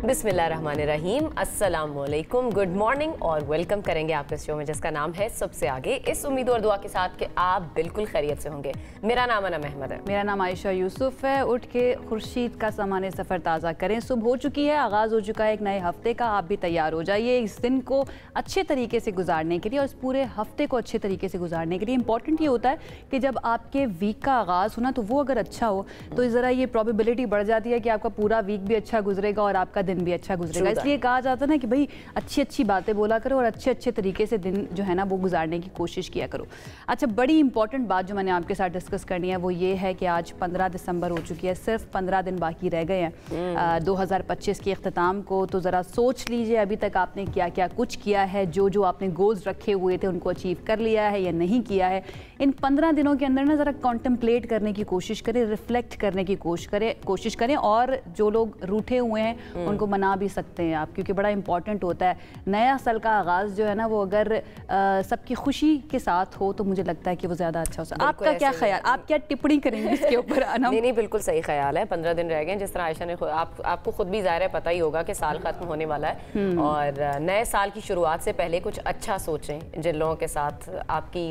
बिस्मिल्लाहिर्रहमानिर्रहीम, अस्सलाम वालेकुम, गुड मॉर्निंग और वेलकम करेंगे आपके शो में जिसका नाम है सबसे आगे, इस उम्मीद और दुआ के साथ कि आप बिल्कुल खैरियत से होंगे। मेरा नाम अनम अहमद है। मेरा नाम आयशा यूसुफ है। उठ के खुर्शीद का सामान सफ़र ताज़ा करें। सुबह हो चुकी है, आगाज़ हो चुका है एक नए हफ्ते का। आप भी तैयार हो जाइए इस दिन को अच्छे तरीके से गुजारने के लिए और इस पूरे हफ्ते को अच्छे तरीके से गुजारने के लिए। इंपॉर्टेंट ये होता है कि जब आपके वीक का आगाज़ हो ना, तो वो अगर अच्छा हो तो ज़रा ये प्रॉबिलिटी बढ़ जाती है कि आपका पूरा वीक भी अच्छा गुजरेगा और आपका दिन भी अच्छा गुजरेगा। इसलिए कहा जाता है ना कि भाई अच्छी अच्छी बातें बोला करो और अच्छे अच्छे तरीके से दिन जो है ना वो गुजारने की कोशिश किया करो। अच्छा, बड़ी इंपॉर्टेंट बात जो मैंने आपके साथ डिस्कस करनी है वो ये है कि आज 15 दिसंबर हो चुकी है, सिर्फ 15 दिन बाकी रह गए हैं 2025 के अख्ताम को। तो ज़रा सोच लीजिए अभी तक आपने क्या क्या कुछ किया है, जो जो आपने गोल्स रखे हुए थे उनको अचीव कर लिया है या नहीं किया है। इन 15 दिनों के अंदर ना ज़रा कॉन्टम्पलेट करने की कोशिश करें, रिफ्लेक्ट करने की कोशिश करें और जो लोग रूठे हुए हैं उनको मना भी सकते हैं आप, क्योंकि बड़ा इंपॉर्टेंट होता है नया साल का आगाज़ जो है ना वो अगर सबकी खुशी के साथ हो तो मुझे लगता है कि वो ज़्यादा अच्छा हो सकता है। आपका क्या ख्याल, आप क्या टिप्पणी करेंगे इसके ऊपर? नहीं, बिल्कुल सही ख्याल है। 15 दिन रह गए, जिस तरह आयशा ने आपको खुद भी ज़ाहिर है पता ही होगा कि साल खत्म होने वाला है और नए साल की शुरुआत से पहले कुछ अच्छा सोचें। जिन लोगों के साथ आपकी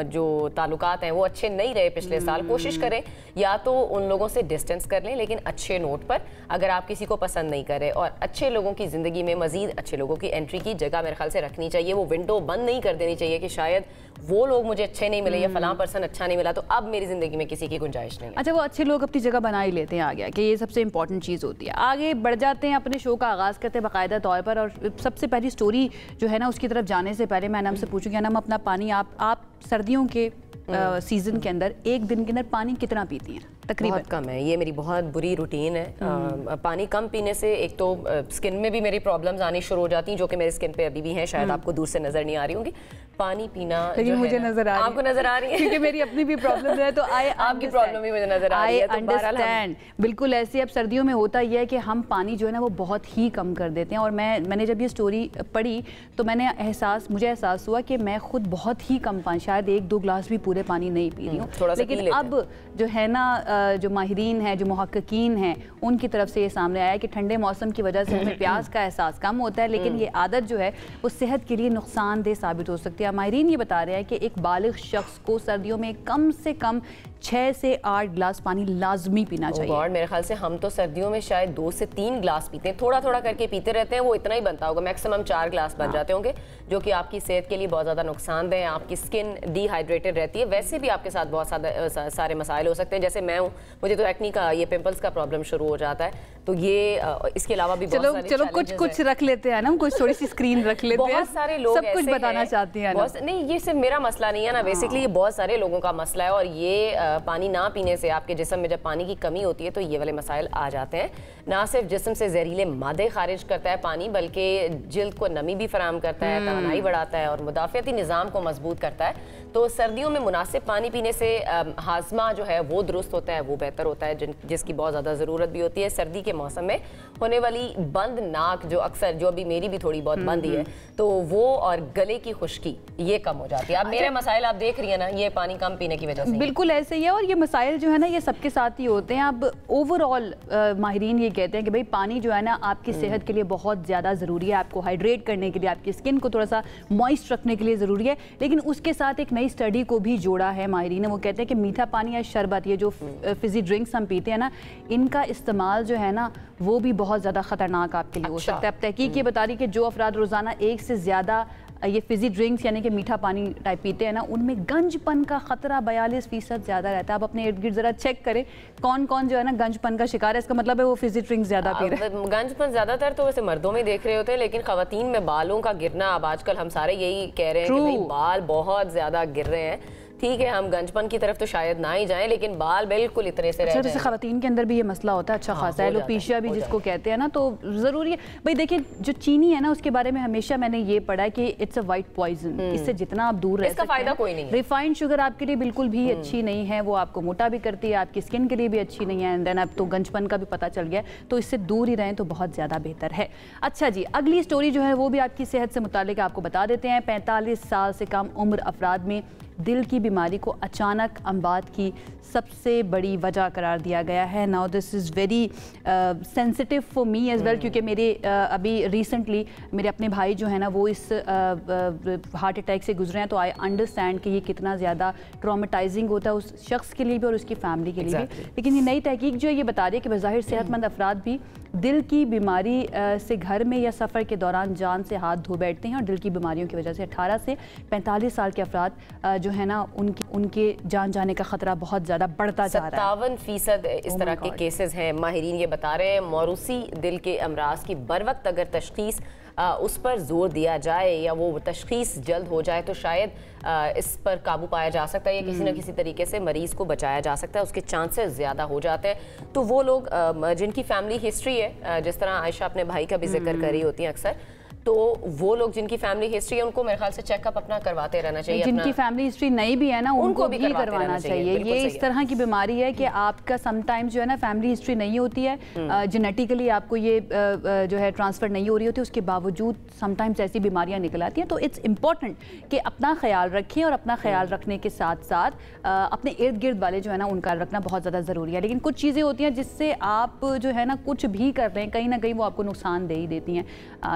जो ताल्लुकात हैं वो अच्छे नहीं रहे पिछले साल, कोशिश करें या तो उन लोगों से डिस्टेंस कर लें, लेकिन अच्छे नोट पर। अगर आप किसी को पसंद नहीं करें और अच्छे लोगों की ज़िंदगी में मज़ीद अच्छे लोगों की एंट्री की जगह मेरे ख्याल से रखनी चाहिए। वो विंडो बंद नहीं कर देनी चाहिए कि शायद वो लोग मुझे अच्छे नहीं मिले या फलां पर्सन अच्छा नहीं मिला तो अब मेरी ज़िंदगी में किसी की गुंजाइश नहीं है। अच्छा, वो अच्छे लोग अपनी जगह बना ही लेते हैं, आ गया कि ये सबसे इंपॉर्टेंट चीज़ होती है। आगे बढ़ जाते हैं, अपने शो का आगाज़ करते हैं बाकायदा तौर पर। और सबसे पहली स्टोरी जो है ना उसकी तरफ जाने से पहले मैं हमसे पूछूंगी, हम अपना पानी आप सर्दियों के सीजन के अंदर एक दिन के अंदर पानी कितना पीती हैं? तकरीबन बहुत कम है। ये मेरी बहुत बुरी रूटीन है। पानी कम पीने से एक तो स्किन में भी मेरी प्रॉब्लम्स आनी शुरू हो जाती हैं, जो कि मेरे स्किन पे अभी भी हैं, शायद आपको दूर से नजर नहीं आ रही होंगी। पानी पीना लेकिन मुझे नजर आ रही है। आपको नजर आ रही है क्योंकि मेरी अपनी भी प्रॉब्लम है, तो आपकी प्रॉब्लम भी मुझे नजर आ रही है। अंडरस्टैंड बिल्कुल ऐसे। अब सर्दियों में होता यह है कि हम पानी जो है ना वो बहुत ही कम कर देते हैं। और मैंने जब ये स्टोरी पढ़ी तो मुझे एहसास हुआ कि मैं खुद बहुत ही कम पानी, शायद 1-2 गिलास भी पूरे पानी नहीं पी रही हूँ। लेकिन अब जो है ना जो माहिरीन हैं, जो मुहक्किकीन हैं, उनकी तरफ से ये सामने आया कि ठंडे मौसम की वजह से हमें प्यास का एहसास कम होता है, लेकिन ये आदत जो है वो सेहत के लिए नुकसानदेह साबित हो सकती है। माहिरीन ये बता रहे हैं कि एक बालिग शख्स को सर्दियों में कम से कम 6 से 8 गिलास पानी लाजमी पीना चाहिए। और मेरे ख्याल से हम तो सर्दियों में शायद 2 से 3 गिलास पीते हैं, थोड़ा थोड़ा करके पीते रहते हैं। वो इतना ही बनता होगा, मैक्सिमम 4 गिलास बन जाते होंगे, जो कि आपकी सेहत के लिए बहुत ज़्यादा नुकसानदेह है। आपकी स्किन डिहाइड्रेटेड रहती है। वैसे भी आपके साथ बहुत सारे मसाइल हो सकते हैं। जैसे मैं हूँ, मुझे तो एक्नी का ये पिंपल्स का प्रॉब्लम शुरू हो जाता है, तो ये इसके अलावा भी चलो कुछ रख लेते हैं ना, कुछ थोड़ी सी स्क्रीन रख लेते हैं। बहुत सारे लोग सब कुछ बताना चाहते हैं। नहीं, ये सिर्फ मेरा मसला नहीं है ना, बेसिकली ये बहुत सारे लोगों का मसला है। और ये पानी ना पीने से आपके जिस्म में जब पानी की कमी होती है तो ये वाले मसाइल आ जाते हैं। ना सिर्फ जिस्म से जहरीले मादे खारिज करता है पानी, बल्कि जिल्द को नमी भी फराहम करता है, तवानाई बढ़ाता है और मुदाफ़ियती निज़ाम को मजबूत करता है। तो सर्दियों में मुनासिब पानी पीने से हाजमा जो है वो दुरुस्त होता है, वो बेहतर होता है, जिसकी बहुत ज़्यादा ज़रूरत भी होती है। सर्दी के मौसम में होने वाली बंद नाक जो अभी मेरी भी थोड़ी बहुत बंद ही है, तो वो और गले की खुश्की ये कम हो जाती है। अब मेरे मसाइल आप देख रही है ना, ये पानी कम पीने की वजह से। बिल्कुल ऐसे ही है। और ये मसाइल जो है ना ये सबके साथ ही होते हैं। अब ओवरऑल माहिरीन ये कहते हैं कि भाई पानी जो है ना आपकी सेहत के लिए बहुत ज़्यादा ज़रूरी है, आपको हाइड्रेट करने के लिए, आपकी स्किन को थोड़ा सा मॉइस्ट रखने के लिए ज़रूरी है। लेकिन उसके साथ एक नई स्टडी को भी जोड़ा है माहिरीन ने। वो कहते हैं कि मीठा पानी या शरबत, ये जो फिजी ड्रिंक्स हम पीते हैं ना, इनका इस्तेमाल जो है ना वो भी बहुत ज़्यादा ख़तरनाक आपके लिए हो सकता है। अब तहकीक ये बता रही कि जो अफराद रोज़ाना 1 से ज़्यादा ये फिजी ड्रिंक्स यानी कि मीठा पानी टाइप पीते हैं ना, उनमें गंजपन का खतरा 42% ज़्यादा रहता है। आप अपने इर्द गिर्द ज़रा चेक करें कौन कौन जो है ना गंजपन का शिकार है। इसका मतलब है वो फिजी ड्रिंक्स ज़्यादा पी रहे हैं। गंजपन ज़्यादातर तो वैसे मर्दों में देख रहे होते हैं, लेकिन ख़वातीन में बालों का गिरना अब आजकल हम सारे यही कह रहे हैं कि भाई बाल बहुत ज़्यादा गिर रहे हैं। ठीक है, हम गंजपन की तरफ तो शायद ना ही जाएं, लेकिन बाल बिल्कुल इतने से रह जाएं। जैसे खवातीन के अंदर भी ये मसला होता है अच्छा खासा, एलोपेशिया भी जिसको कहते हैं ना, तो ज़रूरी है भाई। देखिए जो चीनी है ना उसके बारे में हमेशा मैंने ये पढ़ा है कि इट्स अ वाइट पॉइजन, इससे जितना आप दूर रह सकते हैं, इसका फायदा कोई नहीं है। रिफाइंड शुगर आपके लिए बिल्कुल भी अच्छी नहीं है, वो आपको मोटा भी करती है, आपकी स्किन के लिए भी अच्छी नहीं है। एंड देन अब तो गंजपन का भी पता चल गया, तो इससे दूर ही रहें तो बहुत ज़्यादा बेहतर है। अच्छा जी, अगली स्टोरी जो है वो भी आपकी सेहत से मुताल्लिक आपको बता देते हैं। 45 साल से कम उम्र अफराद में दिल की बीमारी को अचानक अमवात की सबसे बड़ी वजह करार दिया गया है। Now this is very sensitive for me as well, क्योंकि मेरे अभी रिसेंटली मेरे अपने भाई जो है ना वो इस हार्ट अटैक से गुजरे हैं, तो आई अंडरस्टैंड कि ये कितना ज़्यादा ट्रॉमेटाइजिंग होता है उस शख्स के लिए भी और उसकी फैमिली के लिए भी। लेकिन ये नई तहकीक जो है ये बता रही है कि बज़ाहिर सेहतमंद अफराद भी दिल की बीमारी से घर में या सफ़र के दौरान जान से हाथ धो बैठते हैं, और दिल की बीमारियों की वजह से 18 से 45 साल के अफराद जो है ना उनके जान जाने का ख़तरा बहुत ज़्यादा बढ़ता जा रहा है। 57% इस तरह के केसेस हैं। माहिरीन ये बता रहे हैं मौरूसी दिल के अमराज की बर वक्त अगर तशखीस उस पर जोर दिया जाए या वो तशखीस जल्द हो जाए तो शायद इस पर काबू पाया जा सकता है या किसी न किसी तरीके से मरीज़ को बचाया जा सकता है, उसके चांसेस ज़्यादा हो जाते हैं। तो वो लोग जिनकी फैमिली हिस्ट्री है, जिस तरह आयशा अपने भाई का भी जिक्र कर रही होती हैं अक्सर, तो वो लोग जिनकी फैमिली हिस्ट्री है उनको मेरे ख्याल से चेकअप अपना करवाते रहना चाहिए। जिनकी फैमिली हिस्ट्री नहीं भी है ना उनको भी करवाना चाहिए। ये इस तरह की बीमारी है कि आपका समटाइम्स जो है ना फैमिली हिस्ट्री नहीं होती है, जेनेटिकली आपको ये जो है ट्रांसफ़र नहीं हो रही होती, उसके बावजूद समटाइम्स ऐसी बीमारियां निकल आती हैं। तो इट्स इम्पॉर्टेंट कि अपना ख्याल रखें, और अपना ख्याल रखने के साथ साथ अपने इर्द गिर्द वाले जो है ना उनका रखना बहुत ज़्यादा ज़रूरी है। लेकिन कुछ चीज़ें होती हैं जिससे आप जो है ना कुछ भी कर लें, कहीं ना कहीं वो आपको नुकसान दे ही देती हैं,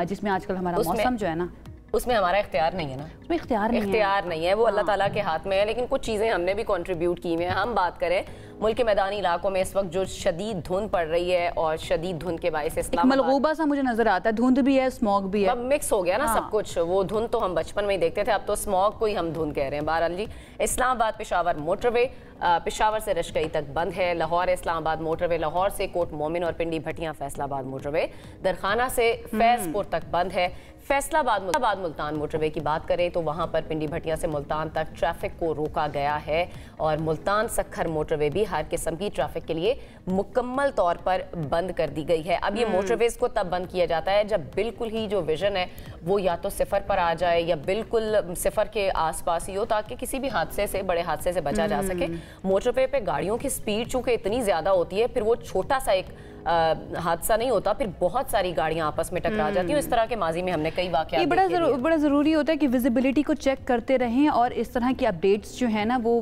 जिसमें आजकल हमारा मौसम जो है ना उसमें हमारा इख्तियार नहीं है ना, उसमें इख्तियार नहीं है, वो अल्लाह ताला के हाथ में है। लेकिन कुछ चीज़ें हमने भी कंट्रीब्यूट की हैं। हम बात करें मुल्क के मैदानी इलाकों में इस वक्त जो शदीद धुंध पड़ रही है, और शदीद धुंध के बायस मलगूबा सा मुझे नजर आता है, धुंध भी है स्मॉग भी है, अब मिक्स हो गया ना सब कुछ। वो धुंध तो हम बचपन में ही देखते थे, अब तो स्मॉग को ही हम धुंध कह रहे हैं। बहरहाल जी, इस्लामाबाद पेशावर मोटरवे पेशावर से रशकई तक बंद है। लाहौर इस्लामाबाद मोटरवे लाहौर से कोट मोमिन और पिंडी भटियां फैसलाबाद मोटरवे दरखाना से फैजपुर तक बंद है। फैसलाबाद मुल्तान मोटरवे की बात करें तो वहां पर पिंडी भटियां से मुल्तान तक ट्रैफिक को रोका गया है, और मुल्तान सखर मोटरवे भी हर किस्म की ट्रैफिक के लिए मुकम्मल तौर पर बंद कर दी गई है। अब ये मोटरवेज को तब बंद किया जाता है जब बिल्कुल ही जो विजन है वो या तो सिफर पर आ जाए या बिल्कुल सिफर के आसपास ही हो, ताकि किसी भी हादसे से, बड़े हादसे से बचा जा सके। मोटरवे पे गाड़ियों की स्पीड चूंकि इतनी ज्यादा होती है, फिर वो छोटा सा एक हादसा नहीं होता, फिर बहुत सारी गाड़ियां आपस में टकरा जाती हैं। इस तरह के माजी में हमने कई वाक़यात ये बड़ा ज़रूरी होता है कि विजिबिलिटी को चेक करते रहें, और इस तरह की अपडेट्स जो है ना वो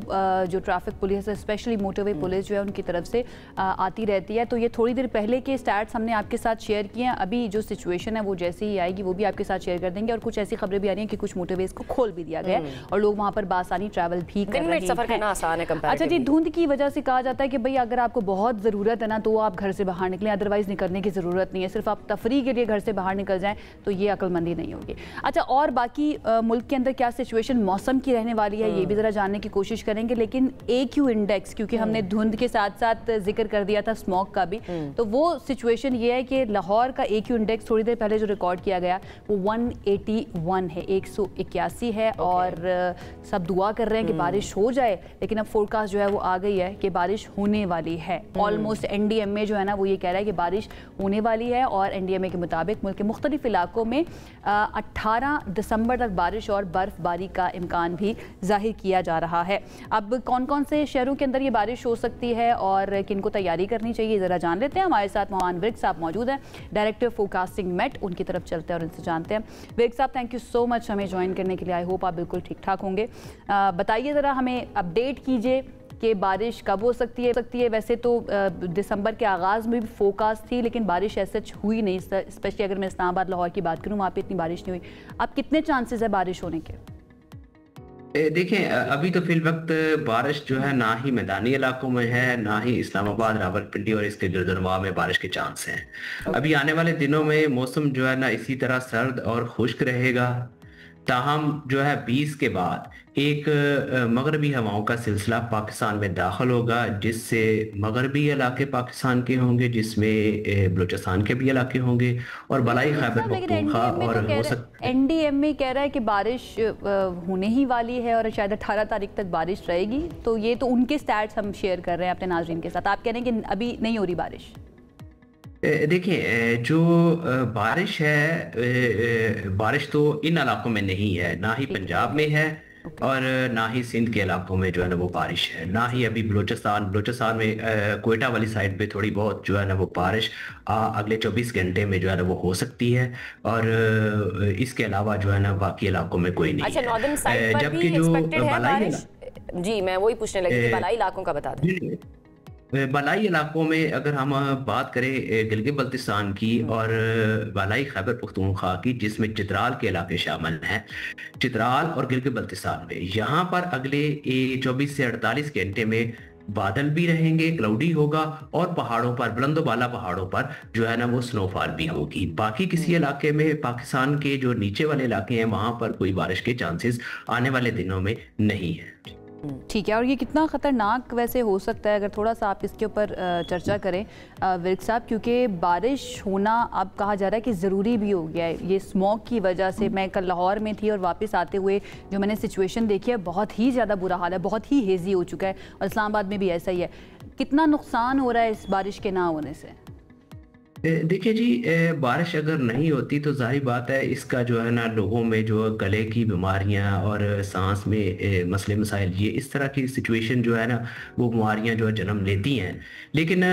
जो ट्रैफिक पुलिस है, स्पेशली मोटरवे पुलिस जो है उनकी तरफ से आती रहती है। तो ये थोड़ी देर पहले के स्टैट्स हमने आपके साथ शेयर किए हैं, अभी जो सिचुएशन है वो जैसे ही आएगी वो भी आपके साथ शेयर कर देंगे। और कुछ ऐसी खबरें भी आ रही हैं कि कुछ मोटरवेज को खोल भी दिया गया है और लोग वहाँ पर बासानी ट्रैवल भी कर रहे हैं। सफर करना आसान है। अच्छा जी, धुंध की वजह से कहा जाता है कि भाई अगर आपको बहुत ज़रूरत है ना तो आप घर से बाहर निकलें, अदरवाइज निकलने की ज़रूरत नहीं है। सिर्फ आप तफरीह के लिए घर से बाहर निकल जाएं तो ये अक्लमंदी नहीं होगी। अच्छा, और बाकी मुल्क के अंदर क्या सिचुएशन मौसम की रहने वाली है ये भी ज़रा जानने की कोशिश करेंगे। लेकिन AQ इंडेक्स, क्योंकि हमने धुंध के साथ साथ जिक्र कर दिया था स्मॉग का भी, तो वो सिचुएशन ये है कि लाहौर का AQ इंडेक्स थोड़ी देर पहले जो रिकॉर्ड किया गया वो 181 है, 181 है। और सब दुआ कर रहे हैं कि बारिश हो जाए, लेकिन अब फोरकास्ट जो है वो आ गई है कि बारिश होने वाली है। ऑलमोस्ट NDMA जो है ना वो ये कह रहा है कि बारिश होने वाली है, और NDMA के मुताबिक मुल्क के मुख्तलिफ इलाकों में 18 दिसंबर तक बारिश और बर्फबारी का इम्कान भी जाहिर किया जा रहा है। अब कौन कौन से शहरों के अंदर ये बारिश हो सकती है और किनको तैयारी करनी चाहिए ज़रा जान लेते हैं। हमारे साथ मोहन विर्क साहब मौजूद हैं, डायरेक्टर फोरकास्टिंग मेट, उनकी तरफ चलते हैं और इनसे जानते हैं। विर्क साहब, थैंक यू सो मच हमें ज्वाइन करने के लिए। आई होप आप बिल्कुल ठीक ठाक होंगे। बताइए ज़रा, हमें अपडेट कीजिए कि बारिश कब हो सकती है। वैसे तो दिसंबर के आगाज़ में भी फोकास्ट थी, लेकिन बारिश ऐसे हुई नहीं। स्पेशली अगर मैं इस्लामाबाद लाहौर की बात करूँ, वहाँ पे इतनी बारिश नहीं हुई। अब कितने चांसेस है बारिश होने के? देखें, अभी तो फिल वक्त बारिश जो है ना ही मैदानी इलाकों में है, ना ही इस्लामाबाद, रावलपिंडी और इसके गिरदनवा में बारिश के चांस हैं। अभी आने वाले दिनों में मौसम जो है ना इसी तरह सर्द और खुश्क रहेगा। ताहम जो है 20 के बाद एक मगरबी हवाओं का सिलसिला पाकिस्तान में दाखिल होगा, जिससे मगरबी इलाके पाकिस्तान के होंगे, जिसमें बलूचिस्तान के भी इलाके होंगे और बलाई खैबर पख्तूनख्वा और हो सकता है। NDMA कह रहा है कि बारिश होने ही वाली है और शायद 18 तारीख तक बारिश रहेगी। तो ये तो उनके स्टैट्स हम शेयर कर रहे हैं अपने नाज़रीन के साथ। आप कह रहे हैं कि अभी नहीं हो रही बारिश? देखिए, जो बारिश है, बारिश तो इन इलाकों में नहीं है, ना ही पंजाब में है और ना ही सिंध के इलाकों में जो है ना वो बारिश है, ना ही अभी बलूचिस्तान में कोयटा वाली साइड पे थोड़ी बहुत जो है ना वो बारिश अगले 24 घंटे में जो है ना वो हो सकती है। और इसके अलावा जो है ना बाकी इलाकों में कोई नहीं है। अच्छा, नॉर्दर्न साइड पर जबकि भी जो एक्सपेक्टेड है बारिश? जी मैं वही पूछने लगी कि बलाई इलाकों का बता दें। बलाई इलाकों में अगर हम बात करें गिलगित बल्तिस्तान की और बालाई खैबर पख्तूनख्वा की, जिसमें चित्राल के इलाके शामिल हैं, चित्राल और गिलगित बल्तिस्तान में यहाँ पर अगले 24 से 48 घंटे में बादल भी रहेंगे, क्लाउडी होगा, और पहाड़ों पर, बुलंदो बाला पहाड़ों पर जो है ना वो स्नोफॉल भी होगी। बाकी किसी इलाके में, पाकिस्तान के जो नीचे वाले इलाके हैं, वहां पर कोई बारिश के चांसेस आने वाले दिनों में नहीं है। ठीक है, और ये कितना ख़तरनाक वैसे हो सकता है, अगर थोड़ा सा आप इसके ऊपर चर्चा करें विर्क साहब, क्योंकि बारिश होना अब कहा जा रहा है कि ज़रूरी भी हो गया है। ये स्मॉग की वजह से, मैं कल लाहौर में थी और वापस आते हुए जो मैंने सिचुएशन देखी है, बहुत ही ज़्यादा बुरा हाल है, बहुत ही हेज़ी हो चुका है, और इस्लामाबाद में भी ऐसा ही है। कितना नुकसान हो रहा है इस बारिश के ना होने से? देखिए जी, बारिश अगर नहीं होती तो जाहिर बात है इसका जो है ना लोगों में जो गले की बीमारियां और सांस में मसले मसाइल, ये इस तरह की सिचुएशन जो है ना वो बीमारियां जो है जन्म लेती हैं। लेकिन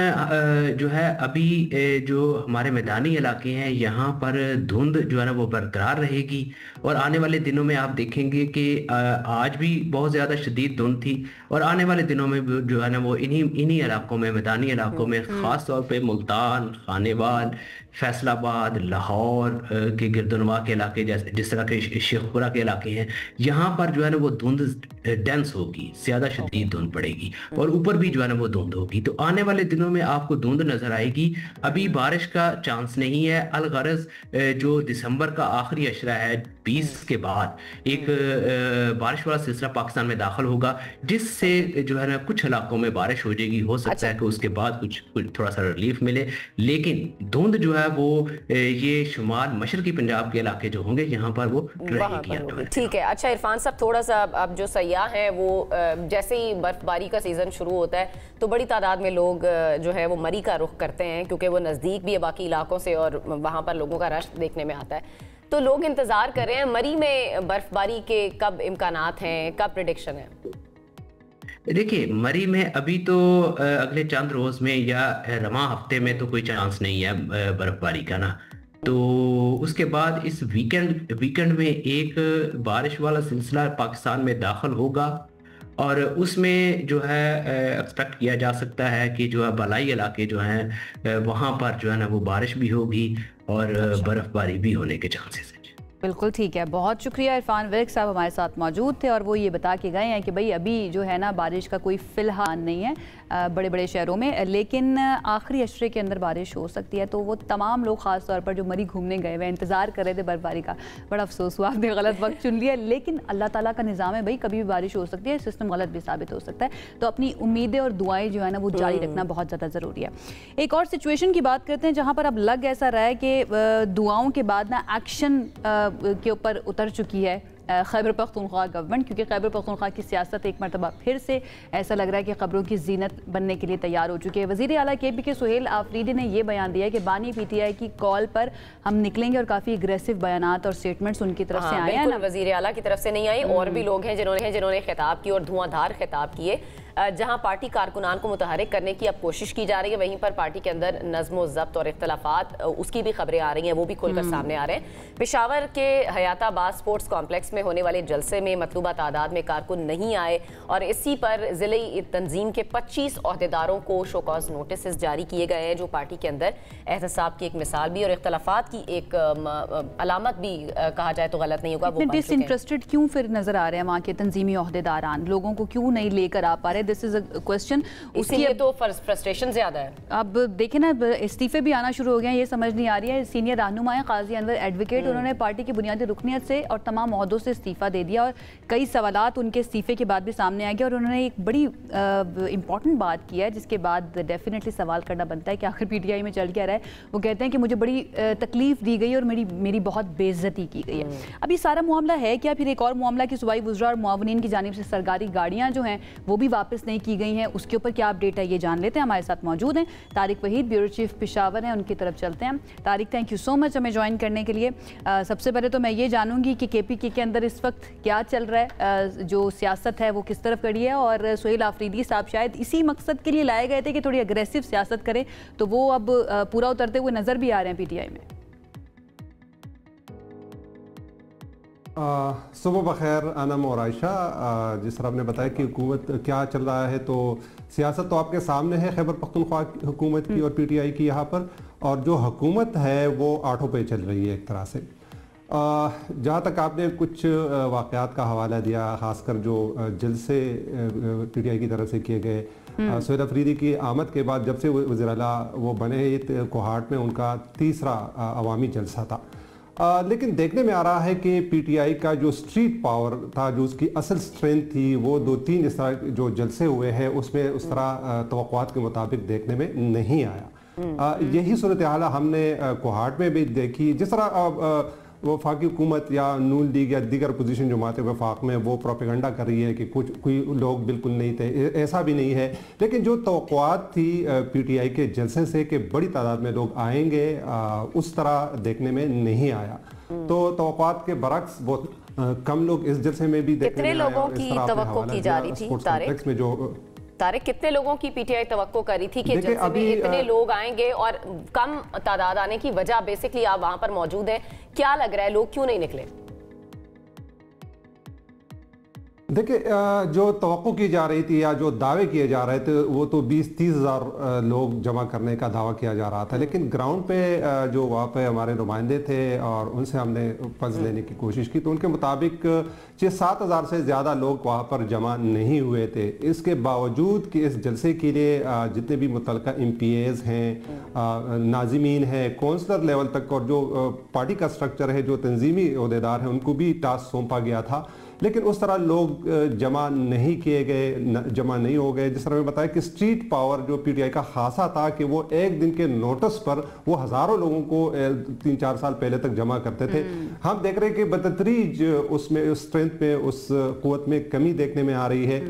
जो है अभी जो हमारे मैदानी इलाके हैं यहाँ पर धुंध जो है ना वो बरकरार रहेगी, और आने वाले दिनों में आप देखेंगे कि आज भी बहुत ज़्यादा शदीद धुंध थी, और आने वाले दिनों में जो है ना वो इन्हीं इलाकों में, मैदानी इलाकों में, ख़ास तौर पे मुल्तान, खानेवाल, फैसलाबाद, लाहौर के गिरदनवा के इलाके, जैसे जिस तरह के शेखपुरा के इलाके हैं, यहाँ पर जो है ना वो धुंध डेंस होगी, ज़्यादा शदीद धुंध पड़ेगी, और ऊपर भी जो है ना वो धुंध होगी। तो आने वाले दिनों में आपको धुंध नजर आएगी। अभी बारिश का चांस नहीं है। अलगरज जो दिसंबर का आखिरी अशरा है 20 के बाद एक बारिश वाला सिलसिला पाकिस्तान में दाखिल होगा, जिससे जो है ना कुछ इलाकों में बारिश हो जाएगी। हो सकता है कि उसके बाद कुछ थोड़ा सा रिलीफ मिले, लेकिन धुंध जो है वो ये शुमाल मशरकी पंजाब के इलाके जो होंगे यहाँ पर वो रहेगी। ठीक है, अच्छा इरफान साहब, थोड़ा सा अब जो सयाह हैं वो जैसे ही बर्फबारी का सीजन शुरू होता है तो बड़ी तादाद में लोग जो है वो मरी का रुख करते हैं, क्योंकि वो नज़दीक भी है बाकी इलाकों से और वहाँ पर लोगों का रश देखने में आता है। तो लोग इंतज़ार कर रहे हैं मरी में बर्फबारी के कब इम्कानात हैं, कब प्रेडिक्शन है? देखिए, मरी में अभी तो अगले चंद रोज में या रमा हफ्ते में तो कोई चांस नहीं है बर्फबारी का ना। तो उसके बाद इस वीकेंड में एक बारिश वाला सिलसिला पाकिस्तान में दाखिल होगा, और उसमें जो है एक्सपेक्ट किया जा सकता है कि जो है बलाई इलाके जो हैं वहाँ पर जो है ना वो बारिश भी होगी और बर्फबारी भी होने के चांसेस हैं। बिल्कुल ठीक है, बहुत शुक्रिया। इरफान विर्क साहब हमारे साथ मौजूद थे और वो ये बता के गए हैं कि भाई अभी जो है ना बारिश का कोई फ़िलहाल नहीं है बड़े बड़े शहरों में, लेकिन आखिरी अशरे के अंदर बारिश हो सकती है। तो वो तमाम लोग ख़ास तौर पर जो मरी घूमने गए हुए इंतज़ार कर रहे थे बर्फबारी का, बड़ा अफसोस हुआ, आपने गलत वक्त चुन लिया। लेकिन अल्लाह ताला का निज़ाम है भाई, कभी भी बारिश हो सकती है, सिस्टम गलत भी साबित हो सकता है। तो अपनी उम्मीदें और दुआएं जो है ना वो जारी रखना बहुत ज़्यादा ज़रूरी है। एक और सिचुएशन की बात करते हैं जहाँ पर अब लग ऐसा रहा है कि दुआओं के बाद ना एक्शन के ऊपर उतर चुकी है खैबर पख्तूनख्वा गवर्नमेंट, क्योंकि खैबर पख्तूनख्वा की सियासत एक मरतबा फिर से ऐसा लग रहा है कि खबरों की जीनत बनने के लिए तैयार हो चुकी है। वज़ीर आला KPK सुहेल आफरीदी ने यह बयान दिया कि बानी PTI की कॉल पर हम निकलेंगे, और काफ़ी अग्रेसिव बयानात और स्टेटमेंट्स उनकी तरफ से आए हैं ना। वज़ीर आला की तरफ से नहीं आई, और भी लोग हैं जिन्होंने खिताब की और धुआंधार खिताब किए। जहां पार्टी कारकुनान को मुतहरिक करने की अब कोशिश की जा रही है, वहीं पर पार्टी के अंदर नज़्म ज़ब्त और इख्तलाफात उसकी भी खबरें आ रही हैं, वो भी खुलकर सामने आ रहे हैं। पेशावर के हयाताबाद स्पोर्ट्स कॉम्प्लेक्स में होने वाले जलसे में मतलूबा तादाद में कारकुन नहीं आए, और इसी पर ज़िले तंजीम के 25 अहदेदारों को शोकॉज नोटिस जारी किए गए हैं, जो पार्टी के अंदर एहतसाब की एक मिसाल भी और इख्तलाफात की एक अलामत भी कहा जाए तो गलत नहीं होगा। वो डिसइंटरेस्टेड क्यों फिर नजर आ रहे हैं वहाँ के तंजीमी अहदेदारान, लोगों को क्यों नहीं लेकर आ पा रहे? This is a question. उसकी तो फ्रस्ट्रेशन ज्यादा है। अब देखें ना, इस्तीफे भी आना शुरू हो गए हैं, ये समझ नहीं आ रही है। सीनियर रहनुमा है काजी अनवर एडवोकेट, उन्होंने पार्टी की बुनियादी रुकनियत से और तमाम ओहदों से इस्तीफा दे दिया, और कई सवालात उनके इस्तीफे के बाद भी सामने आ गए, और उन्होंने एक बड़ी इंपॉर्टेंट बात की है जिसके बाद डेफिनेटली सवाल करना बनता है कि आखिर PTI में चल क्या रहा है। वो कहते हैं कि मुझे बड़ी तकलीफ दी गई और मेरी बहुत बेइज्जती की गई है। अब ये सारा मामला है क्या? फिर एक और मामला कि सूबाई वुज़रा और मुआवनीन की जानिब से सरकारी गाड़ियाँ जो हैं वो भी वापस नहीं की गई हैं, उसके ऊपर क्या अपडेट है ये जान लेते हैं। हमारे साथ मौजूद हैं तारिक वहीद, ब्यूरो चीफ पेशावर हैं, उनकी तरफ चलते हैं। Tariq, thank you so much हमें ज्वाइन करने के लिए। सबसे पहले तो मैं ये जानूंगी कि KPK के अंदर इस वक्त क्या चल रहा है, जो सियासत है वो किस तरफ खड़ी है, और सुहेल आफरीदी साहब शायद इसी मकसद के लिए लाए गए थे कि थोड़ी अग्रेसिव सियासत करें, तो वो अब पूरा उतरते हुए नजर भी आ रहे हैं PTI में। सुबह बखैर अनम और आयशा। जिस तरह आपने बताया कि हुकूमत क्या चल रहा है, तो सियासत तो आपके सामने है खैबर पख्तूनख्वा हुकूमत की और पीटीआई की यहाँ पर, और जो हुकूमत है वो आठों पे चल रही है एक तरह से। जहाँ तक आपने कुछ वाक़यात का हवाला दिया, ख़ासकर जो जलसे पीटीआई की तरफ से किए गए, सोहेल अफरीदी की आमद के बाद जब से वज़ीर आला वो बने, कोहाट में उनका तीसरा अवामी जलसा था। लेकिन देखने में आ रहा है कि पीटीआई का जो स्ट्रीट पावर था, जो उसकी असल स्ट्रेंथ थी, वो 2-3 इस तरह जो जलसे हुए हैं उसमें उस तरह तवक्कुआत के मुताबिक देखने में नहीं आया। यही सूरत हाल हमने कोहाट में भी देखी। जिस तरह वफाकी हुकूमत या नून लीग या दीगर पोजीशन जमात वफाक में वो प्रोपेगंडा कर रही है कि कुछ कोई लोग बिल्कुल नहीं थे, ऐसा भी नहीं है। लेकिन जो तवक्कुआत थी पीटीआई के जलसे से कि बड़ी तादाद में लोग आएंगे, उस तरह देखने में नहीं आया। तो तवक्कुआत के बरक्स बहुत कम लोग इस जलसे में भी देखने में आए। लोगों की तवक्को की जा रही थी तारिक में जो तारिक, कितने लोगों की पीटीआई तवक्को करी थी कि जलसे में इतने लोग आएंगे, और कम तादाद आने की वजह बेसिकली आप वहां पर मौजूद हैं, क्या लग रहा है लोग क्यों नहीं निकले? देखिए, जो तवक्को की जा रही थी या जो दावे किए जा रहे थे वो तो 20-30 हज़ार लोग जमा करने का दावा किया जा रहा था। लेकिन ग्राउंड पे जो वहाँ पे हमारे नुमाइंदे थे और उनसे हमने फंस लेने की कोशिश की, तो उनके मुताबिक 6-7 हज़ार से ज़्यादा लोग वहाँ पर जमा नहीं हुए थे। इसके बावजूद कि इस जलसे के लिए जितने भी मुतल्लिका MPAs हैं, नाज़िमीन हैं, कौंसलर लेवल तक, और जो पार्टी का स्ट्रक्चर है, जो तंजीमी ओहदेदार हैं, उनको भी टास्क सौंपा गया था, लेकिन उस तरह लोग जमा नहीं किए गए, जमा नहीं हो गए। जिस तरह मैं बताया कि स्ट्रीट पावर जो पीटीआई का खासा था कि वो एक दिन के नोटिस पर वो हज़ारों लोगों को 3-4 साल पहले तक जमा करते थे। हम देख रहे हैं कि बतदरीज उसमें, उस स्ट्रेंथ में, उस क़ुव्वत में कमी देखने में आ रही है।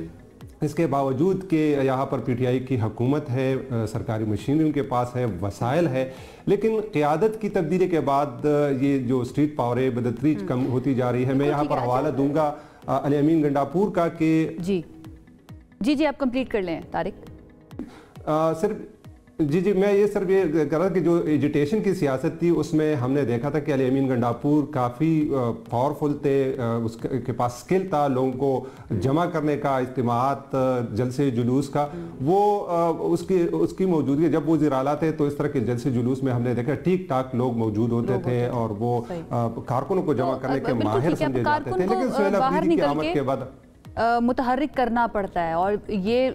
इसके बावजूद कि यहाँ पर पीटीआई की हुकूमत है, सरकारी मशीनरी उनके पास है, वसाइल है, लेकिन क़यादत की तब्दीली के बाद ये जो स्ट्रीट पावर है बदतरीज कम होती जा रही है। मैं यहाँ पर हवाला दूंगा अली अमीन गंडापुर का कि जी आप कंप्लीट कर लें तारिक। सिर्फ जी मैं ये सिर्फ ये कह रहा कि जो एजुटेशन की सियासत थी उसमें हमने देखा था कि अली अमीन गंडापुर काफ़ी पावरफुल थे, उसके पास स्किल था लोगों को जमा करने का, इज्तिमात, जलसे जुलूस का, वो उसकी मौजूदगी जब वो वज़ीर आला थे तो इस तरह के जलसे जुलूस में हमने देखा ठीक ठाक लोग मौजूद होते थे और वो कारकुनों को जमा करने के माहिर समझे जाते थे। लेकिन सोहेल अफरीदी की आमद के बाद मुतहर्रिक करना पड़ता है, और ये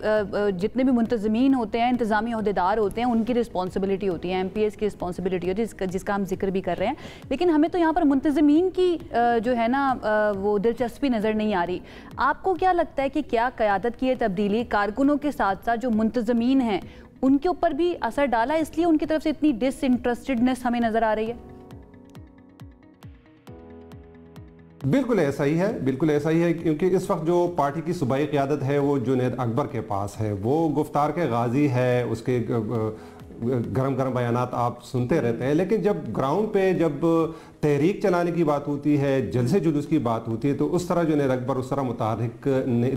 जितने भी मुंतज़मीन होते हैं, इंतज़ामी अहदेदार होते हैं, उनकी रिस्पॉन्सिबिलिटी होती है, MPAs की रिस्पॉन्सिबिलिटी होती है, जिसका हम जिक्र भी कर रहे हैं। लेकिन हमें तो यहाँ पर मुंतज़मीन की जो है ना वो दिलचस्पी नज़र नहीं आ रही। आपको क्या लगता है कि क्या क़यादत की तब्दीली कारकुनों के साथ साथ जो मुंतज़मीन हैं उनके ऊपर भी असर डाला, इसलिए उनकी तरफ से इतनी डिसइंटरेस्टेडनेस हमें नज़र आ रही है? बिल्कुल ऐसा ही है, बिल्कुल ऐसा ही है, क्योंकि इस वक्त जो पार्टी की सूबाई क़यादत है वो जुनैद अकबर के पास है। वो गुफ्तार के गाजी है, उसके गरम गरम बयानात आप सुनते रहते हैं, लेकिन जब ग्राउंड पे जब तहरीक चलाने की बात होती है, जलसे जुलूस की बात होती है, तो उस तरह जुनैद अकबर उस तरह मुतारिक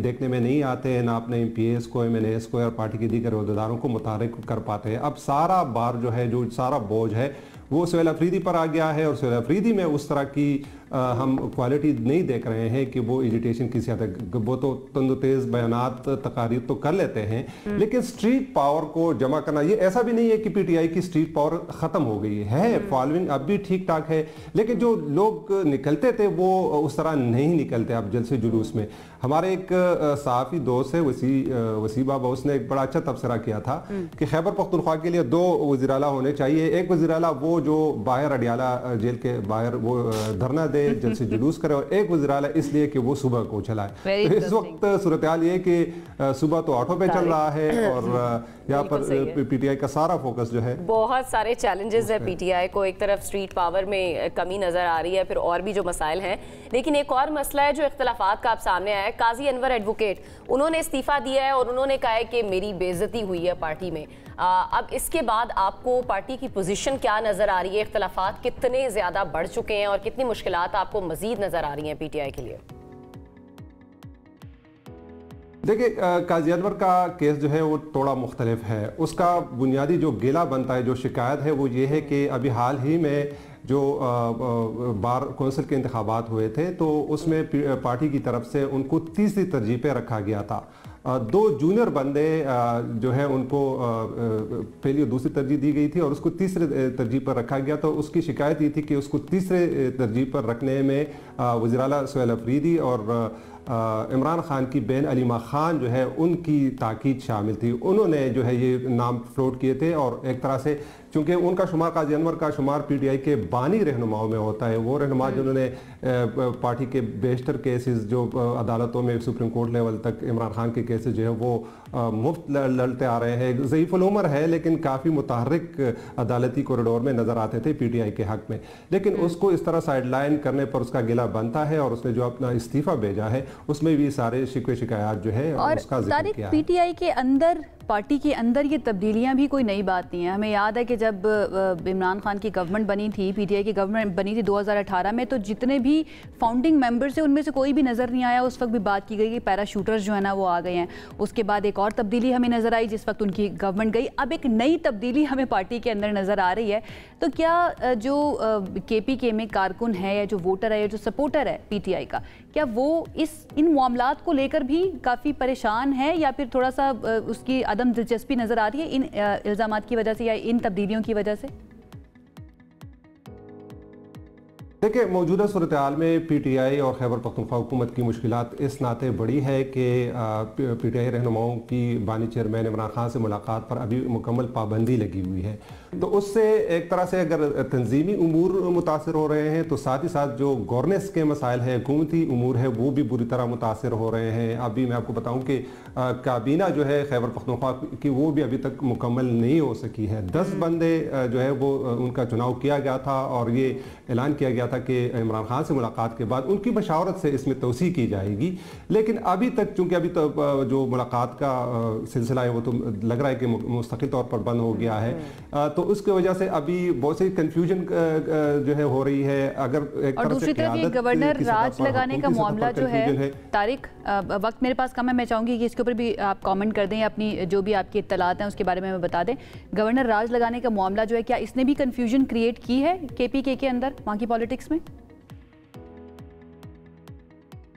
देखने में नहीं आते हैं, ना अपने MPAs को, MNAs को और पार्टी के दीगर अहदेदारों को मुतारिक कर पाते हैं। अब सारा बार जो है, जो सारा बोझ है वो सोहेल अफरीदी पर आ गया है, और सोहेल अफरीदी में उस तरह की हम क्वालिटी नहीं देख रहे हैं कि वो एजुटेशन की सियासत, वो तो तंदुतेज़ बयानात, तकारीर तो कर लेते हैं, लेकिन स्ट्रीट पावर को जमा करना, ये ऐसा भी नहीं है कि पीटीआई की स्ट्रीट पावर ख़त्म हो गई है, फॉलोइंग अब भी ठीक ठाक है, लेकिन जो लोग निकलते थे वो उस तरह नहीं निकलते अब जलसे जुलूस में। हमारे एक सहाफ़ी दोस्त है वसी बाबा, उसने एक बड़ा अच्छा तबसरा किया था कि खैबर पख्तूनख्वा के लिए 2 वज़ीर आला होने चाहिए। एक वज़ीर आला वो जो बाहर अडियाला जेल के बाहर वो धरना दे, जलसे जुलूस करे, और एक वज़ीर आला इसलिए कि वो सुबह को चलाए। तो इस वक्त सूरत हाल ये कि सुबह तो ऑटो पे चल रहा है और यहाँ पर पीटीआई का सारा फोकस जो है, बहुत सारे चैलेंजेस है पीटीआई को। एक तरफ स्ट्रीट पावर में कमी नजर आ रही है, फिर और भी जो मसाइल हैं, लेकिन एक और मसला है जो इख्तलाफात का आप सामने आया है। काजी अनवर एडवोकेट, उन्होंने इस्तीफा दिया है और उन्होंने कहा है कि मेरी बेइज्जती हुई है पार्टी में। अब इसके बाद आपको पार्टी की पोजीशन क्या नजर आ रही है? इख्तलाफात कितने ज्यादा बढ़ चुके हैं और कितनी मुश्किलात आपको मजीद नजर आ रही हैं पीटीआई के लिए? देखिए, काजी अनवर का केस जो है वो थोड़ा मुख्तलिफ है। उसका बुनियादी जो गिला बनता है, जो शिकायत है, वो ये है कि अभी हाल ही में जो बार कौंसिल के इंतखाबात हुए थे तो उसमें पार्टी की तरफ से उनको तीसरी तरजीह पे रखा गया था। दो जूनियर बंदे जो है उनको पहली और दूसरी तरजीह दी गई थी और उसको तीसरे तरजीह पर रखा गया। तो उसकी शिकायत ये थी कि उसको तीसरे तरजीह पर रखने में वज़ीर आला सुहेल अफरीदी और इमरान खान की बहन अलीमा खान जो है उनकी ताकीद शामिल थी। उन्होंने जो है ये नाम फ्लोट किए थे और एक तरह से चूँकि उनका शुमार काजी अनवर का शुमार पीटीआई के बानी रहनुमाओं में होता है, वो रहनुमा जिन्होंने पार्टी के बेशतर केसेस जो अदालतों में सुप्रीम कोर्ट लेवल तक इमरान खान के केसेस जो है वो मुफ्त लड़ते आ रहे हैं। ज़ईफ़ुल उमर है लेकिन काफ़ी मुतहर्रिक अदालती कॉरिडोर में नज़र आते थे पीटीआई के हक़ में, लेकिन उसको इस तरह साइडलाइन करने पर उसका गिला बनता है और उसने जो अपना इस्तीफ़ा भेजा है उसमें भी सारे शिकवे शिकायत जो है उसका जिक्र किया है। पीटीआई के अंदर, पार्टी के अंदर ये तब्दीलियां भी कोई नई बात नहीं है। हमें याद है कि जब इमरान खान की गवर्नमेंट बनी थी, पीटीआई की गवर्नमेंट बनी थी 2018 में, तो जितने भी फाउंडिंग मेंबर्स हैं उनमें से कोई भी नज़र नहीं आया। उस वक्त भी बात की गई कि पैराशूटर्स जो है ना वो आ गए हैं। उसके बाद एक और तब्दीली हमें नज़र आई जिस वक्त उनकी गवर्नमेंट गई। अब एक नई तब्दीली हमें पार्टी के अंदर नज़र आ रही है। तो क्या जो KPK में कारकुन है या जो वोटर है या जो सपोर्टर है पीटीआई का, क्या वो इन मामलात को लेकर भी काफ़ी परेशान है या फिर थोड़ा सा उसकी अदम दिलचस्पी नज़र आ रही है इन इल्ज़ामात की वजह से या इन तब्दीलियों की वजह से? देखिए, मौजूदा सूरत हाल में पीटीआई और खैबर पख्तूनख्वा हुकूमत की मुश्किलात इस नाते बड़ी है कि पीटीआई रहनुमाओं की बानी चेयरमैन इमरान खान से मुलाकात पर अभी मुकम्मल पाबंदी लगी हुई है। तो उससे एक तरह से अगर तंजीमी उमूर मुतासर हो रहे हैं तो साथ ही साथ जो गवर्नेंस के मसाइल हैं, हुकूमती उमूर है, वो भी बुरी तरह मुतासर हो रहे हैं। अभी मैं आपको बताऊं कि काबीना जो है खैबर पख्तूनख्वा की वो भी अभी तक मुकम्मल नहीं हो सकी है। 10 बंदे जो है वो उनका चुनाव किया गया था और ये ऐलान किया गया था कि इमरान खान से मुलाकात के बाद उनकी मशावरत से इसमें तोसी की जाएगी, लेकिन अभी तक चूँकि अभी तो जो मुलाकात का सिलसिला है वो तो लग रहा है कि मुस्तकिल तौर पर बंद हो गया है। तो उसकी वजह से अभी बहुत सी कंफ्यूजन जो है हो रही है। अगर एक और दूसरी तरफ ये गवर्नर राज लगाने का मामला जो है, तारिक वक्त मेरे पास कम है, मैं चाहूँगी कि इसके ऊपर भी आप कमेंट कर दें, अपनी जो भी आपकी इत्तलात हैं उसके बारे में बता दें। गवर्नर राज लगाने का मामला जो है, क्या इसने भी कंफ्यूजन क्रिएट की है KPK के अंदर, वहाँ की पॉलिटिक्स में?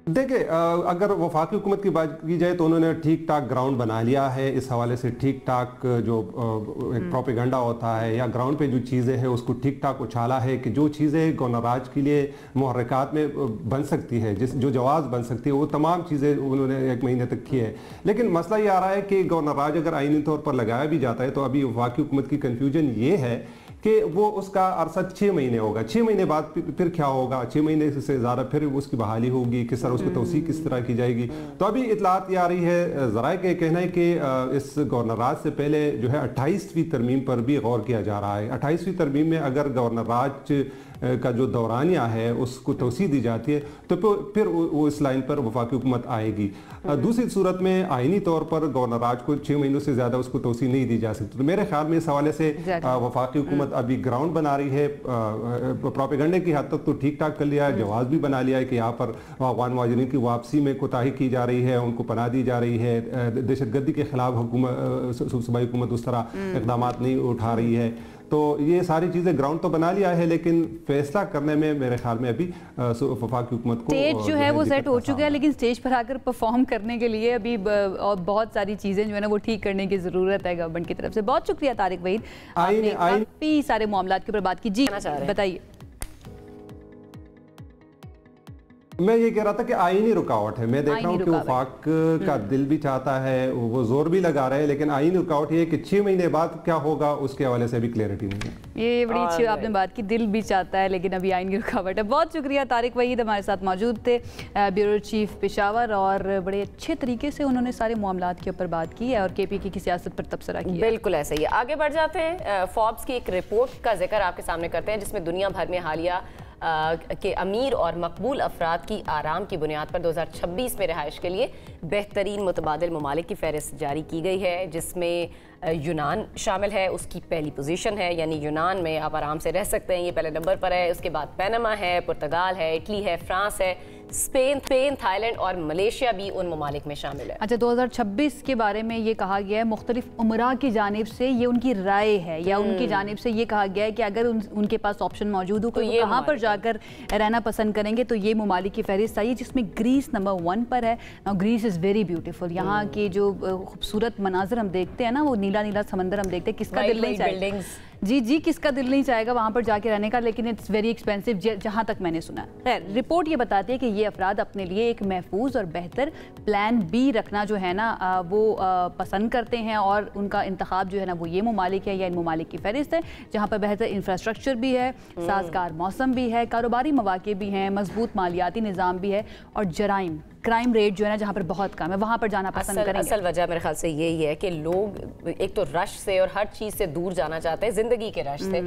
देखिए, अगर वफाकी हुकूमत की बात की जाए तो उन्होंने ठीक ठाक ग्राउंड बना लिया है। इस हवाले से ठीक ठाक जो एक प्रोपेगेंडा होता है या ग्राउंड पे जो चीज़ें हैं उसको ठीक ठाक उछाला है कि जो चीज़ें गवर्नर राज के लिए मुहर्रिकात में बन सकती है, जो जवाज़ बन सकती है, वो तमाम चीज़ें उन्होंने 1 महीने तक की है। लेकिन मसला ये आ रहा है कि गवर्नर राज अगर आईनी तौर पर लगाया भी जाता है तो अभी वफाकी हुकूमत की कन्फ्यूजन ये है कि वो उसका अरसा 6 महीने होगा। 6 महीने बाद फिर क्या होगा, 6 महीने से ज़्यादा फिर उसकी बहाली होगी, किस तरह उसकी तौसीक किस तरह की जाएगी। तो अभी इतलात ये आ रही है, ज़राए के कहना है कि इस गवर्नर राज से पहले जो है 28वीं तरमीम पर भी गौर किया जा रहा है। 28वीं तरमीम में अगर गवर्नर राज का जो दौरानिया है उसको तोसी दी जाती है तो फिर वो इस लाइन पर वफाकी हुकूमत आएगी। दूसरी सूरत में आईनी तौर पर गवर्नर राज को 6 महीनों से ज़्यादा उसको तोसी नहीं दी जा सकती। तो मेरे ख्याल में इस हवाले से वफाकी हुकूमत अभी ग्राउंड बना रही है। प्रोपेगेंडे की हद तक तो ठीक ठाक कर लिया है, जवाब भी बना लिया है कि यहाँ पर अफगान मुहाजिरीन की वापसी में कोताही की जा रही है, उनको पनाह दी जा रही है, दहशतगर्दी के खिलाफ हुकूमत सूबाई हुकूमत उस तरह इक़दाम नहीं उठा रही है। तो ये सारी चीज़ें ग्राउंड तो बना लिया है, लेकिन फैसला करने में मेरे ख्याल में अभी वफाकी हुकूमत को स्टेज जो है वो सेट हो चुका है, लेकिन स्टेज पर आकर परफॉर्म करने के लिए अभी और बहुत सारी चीज़ें जो है ना वो ठीक करने की ज़रूरत है गवर्नमेंट की तरफ से। बहुत शुक्रिया तारिक वहीद, आपने काफ़ी सारे मामलात के ऊपर बात की। जी बताइए। मैं ये कह रहा था कि आईनी रुकावट है। मैं देख रहा हूँ कि वफाक का दिल भी चाहता है, वो जोर भी लगा रहे हैं, लेकिन आईनी रुकावट ये है कि 6 महीने बाद क्या होगा उसके हवाले से अभी क्लैरिटी नहीं है। ये बड़ी अच्छी आपने बात की, दिल भी चाहता है लेकिन अभी आईनी रुकावट है। बहुत शुक्रिया तारिक वहीद हमारे साथ मौजूद थे, ब्यूरो चीफ पेशावर, और बड़े अच्छे तरीके से उन्होंने सारे मामलात के ऊपर बात की है और KPK की सियासत पर तबसरा किया। बिल्कुल ऐसा ही। आगे बढ़ जाते हैं, फोर्ब्स की एक रिपोर्ट का जिक्र आपके सामने करते हैं जिसमें दुनिया भर में हालिया के अमीर और मकबूल अफराद की आराम की बुनियाद पर 2026 में रिहाइश के लिए बेहतरीन मुतबादिल ममालिक की फहरिस्त जारी की गई है, जिसमें यूनान शामिल है। उसकी पहली पोजीशन है, यानी यूनान में आप आराम से रह सकते हैं, ये पहले नंबर पर है। उसके बाद पनामा है, पुर्तगाल है, इटली है, फ्रांस है, स्पेन, थाईलैंड और मलेशिया भी उन ममालिक में शामिल है। अच्छा, 2026 के बारे में ये कहा गया है, मुख्तलिफ उमरा की जानिब से ये उनकी राय है या उनकी जानिब से ये कहा गया है कि अगर उनके पास ऑप्शन मौजूद हो तो ये कहाँ पर जाकर रहना पसंद करेंगे, तो ये ममालिक की फहरिस्त आई जिसमें ग्रीस नंबर 1 पर है। Greece is very beautiful. यहाँ के जो खूबसूरत मनाजर हम देखते हैं ना, वो नीला नीला समंदर हम देखते हैं, किसका दिल नहीं चाहेगा, जी किसका दिल नहीं चाहेगा वहाँ पर जाके रहने का, लेकिन इट्स वेरी एक्सपेंसिव जहाँ तक मैंने सुना। खैर, रिपोर्ट ये बताती है कि ये अफराद अपने लिए एक महफूज और बेहतर प्लान बी रखना जो है ना वो पसंद करते हैं, और उनका इंतखाब जो है ना वो ये ममालिक है या इन ममालिक की फहरिस्त है जहाँ पर बेहतर इंफ्रास्ट्रक्चर भी है, साजगार मौसम भी है, कारोबारी मौके भी हैं, मजबूत मालियाती निज़ाम भी है, और क्राइम रेट जो है ना जहाँ पर बहुत कम है, वहाँ पर जाना पसंद करेंगे। असल वजह मेरे ख्याल से यही है कि लोग एक तो रश से और हर चीज़ से दूर जाना चाहते हैं, ज़िंदगी के रश से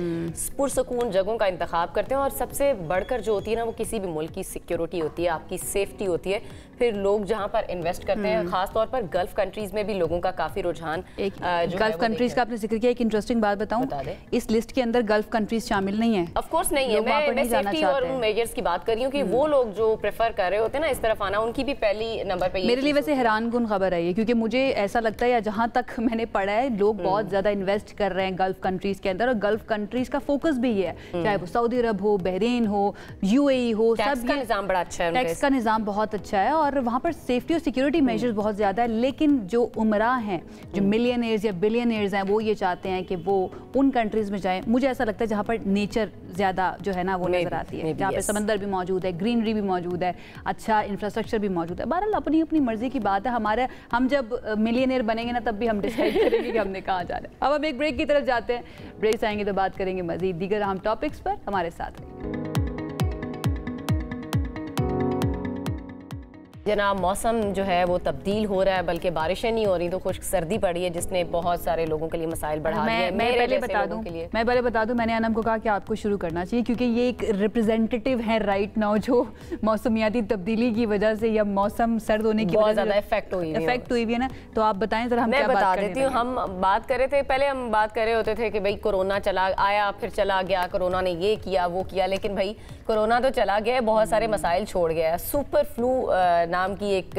पुरसकून जगहों का इंतखाब करते हैं, और सबसे बढ़कर जो होती है ना वो किसी भी मुल्क की सिक्योरिटी होती है, आपकी सेफ्टी होती है। फिर लोग जहाँ पर इन्वेस्ट करते हैं, खास तौर पर गल्फ कंट्रीज में भी लोगों का काफ़ी रुझान। गल्फ कंट्रीज का आपने जिक्र किया, एक इंटरेस्टिंग बात बताऊं, इस लिस्ट के अंदर गल्फ कंट्रीज शामिल नहीं है। ऑफ कोर्स नहीं है, मैं सेफ्टी और मेजर्स की बात कर रही हूँ कि वो लोग जो प्रेफर कर रहे होते हैं ना इस तरफ आना, उनकी भी पहली नंबर पे मेरे लिए वैसे हैरानकुन खबर है ये, क्योंकि मुझे ऐसा लगता है या जहाँ तक मैंने पढ़ा है लोग बहुत ज़्यादा इन्वेस्ट कर रहे हैं गल्फ कंट्रीज के अंदर, और गल्फ कंट्रीज का फोकस भी ये है, चाहे वो सऊदी अरब हो, बहरीन हो, यूएई हो, सब का निज़ाम बड़ा अच्छा है, टैक्स का निज़ाम बहुत अच्छा है, और वहाँ पर सेफ्टी और सिक्योरिटी मेजर्स बहुत ज़्यादा है। लेकिन जो उमरा हैं, जो मिलियनेयर्स या बिलियनेयर्स हैं, वो ये चाहते हैं कि वो उन कंट्रीज़ में जाएं। मुझे ऐसा लगता है जहाँ पर नेचर ज़्यादा जो है ना वो नज़र आती है, जहाँ पे समंदर भी मौजूद है, ग्रीनरी भी मौजूद है, अच्छा इंफ्रास्ट्रक्चर भी मौजूद है। बहरहाल अपनी अपनी मर्जी की बात है। हम जब मिलियनेयर बनेंगे ना तब भी हम डिसाइड करेंगे कि हमने कहाँ जाना है। अब हम एक ब्रेक की तरफ जाते हैं, ब्रेक से आएंगे तो बात करेंगे मज़ीद दीगर अहम टॉपिक्स पर। हमारे साथ रहिए। जनाब, मौसम जो है वो तब्दील हो रहा है, बल्कि बारिशें नहीं हो रही तो खुश्क सर्दी पड़ी है, जिसने बहुत सारे लोगों के लिए मसाइल बढ़ा दिए। मैं पहले बता दूं, मैंने अनम को कहा कि आपको शुरू करना चाहिए, क्योंकि ये एक रिप्रेजेंटेटिव है राइट नाउ जो मौसमियाती तब्दीली की वजह से या मौसम सर्द होने की बहुत ज़्यादा इफेक्ट हुई है ना, तो आप बताएं जरा। मैं बता देती हूँ, हम बात कर रहे थे पहले, हम बात कर रहे होते थे कि भाई कोरोना चला आया फिर चला गया, कोरोना ने ये किया वो किया, लेकिन भाई कोरोना तो चला गया, बहुत सारे मसाइल छोड़ गया है। सुपर फ्लू नाम की एक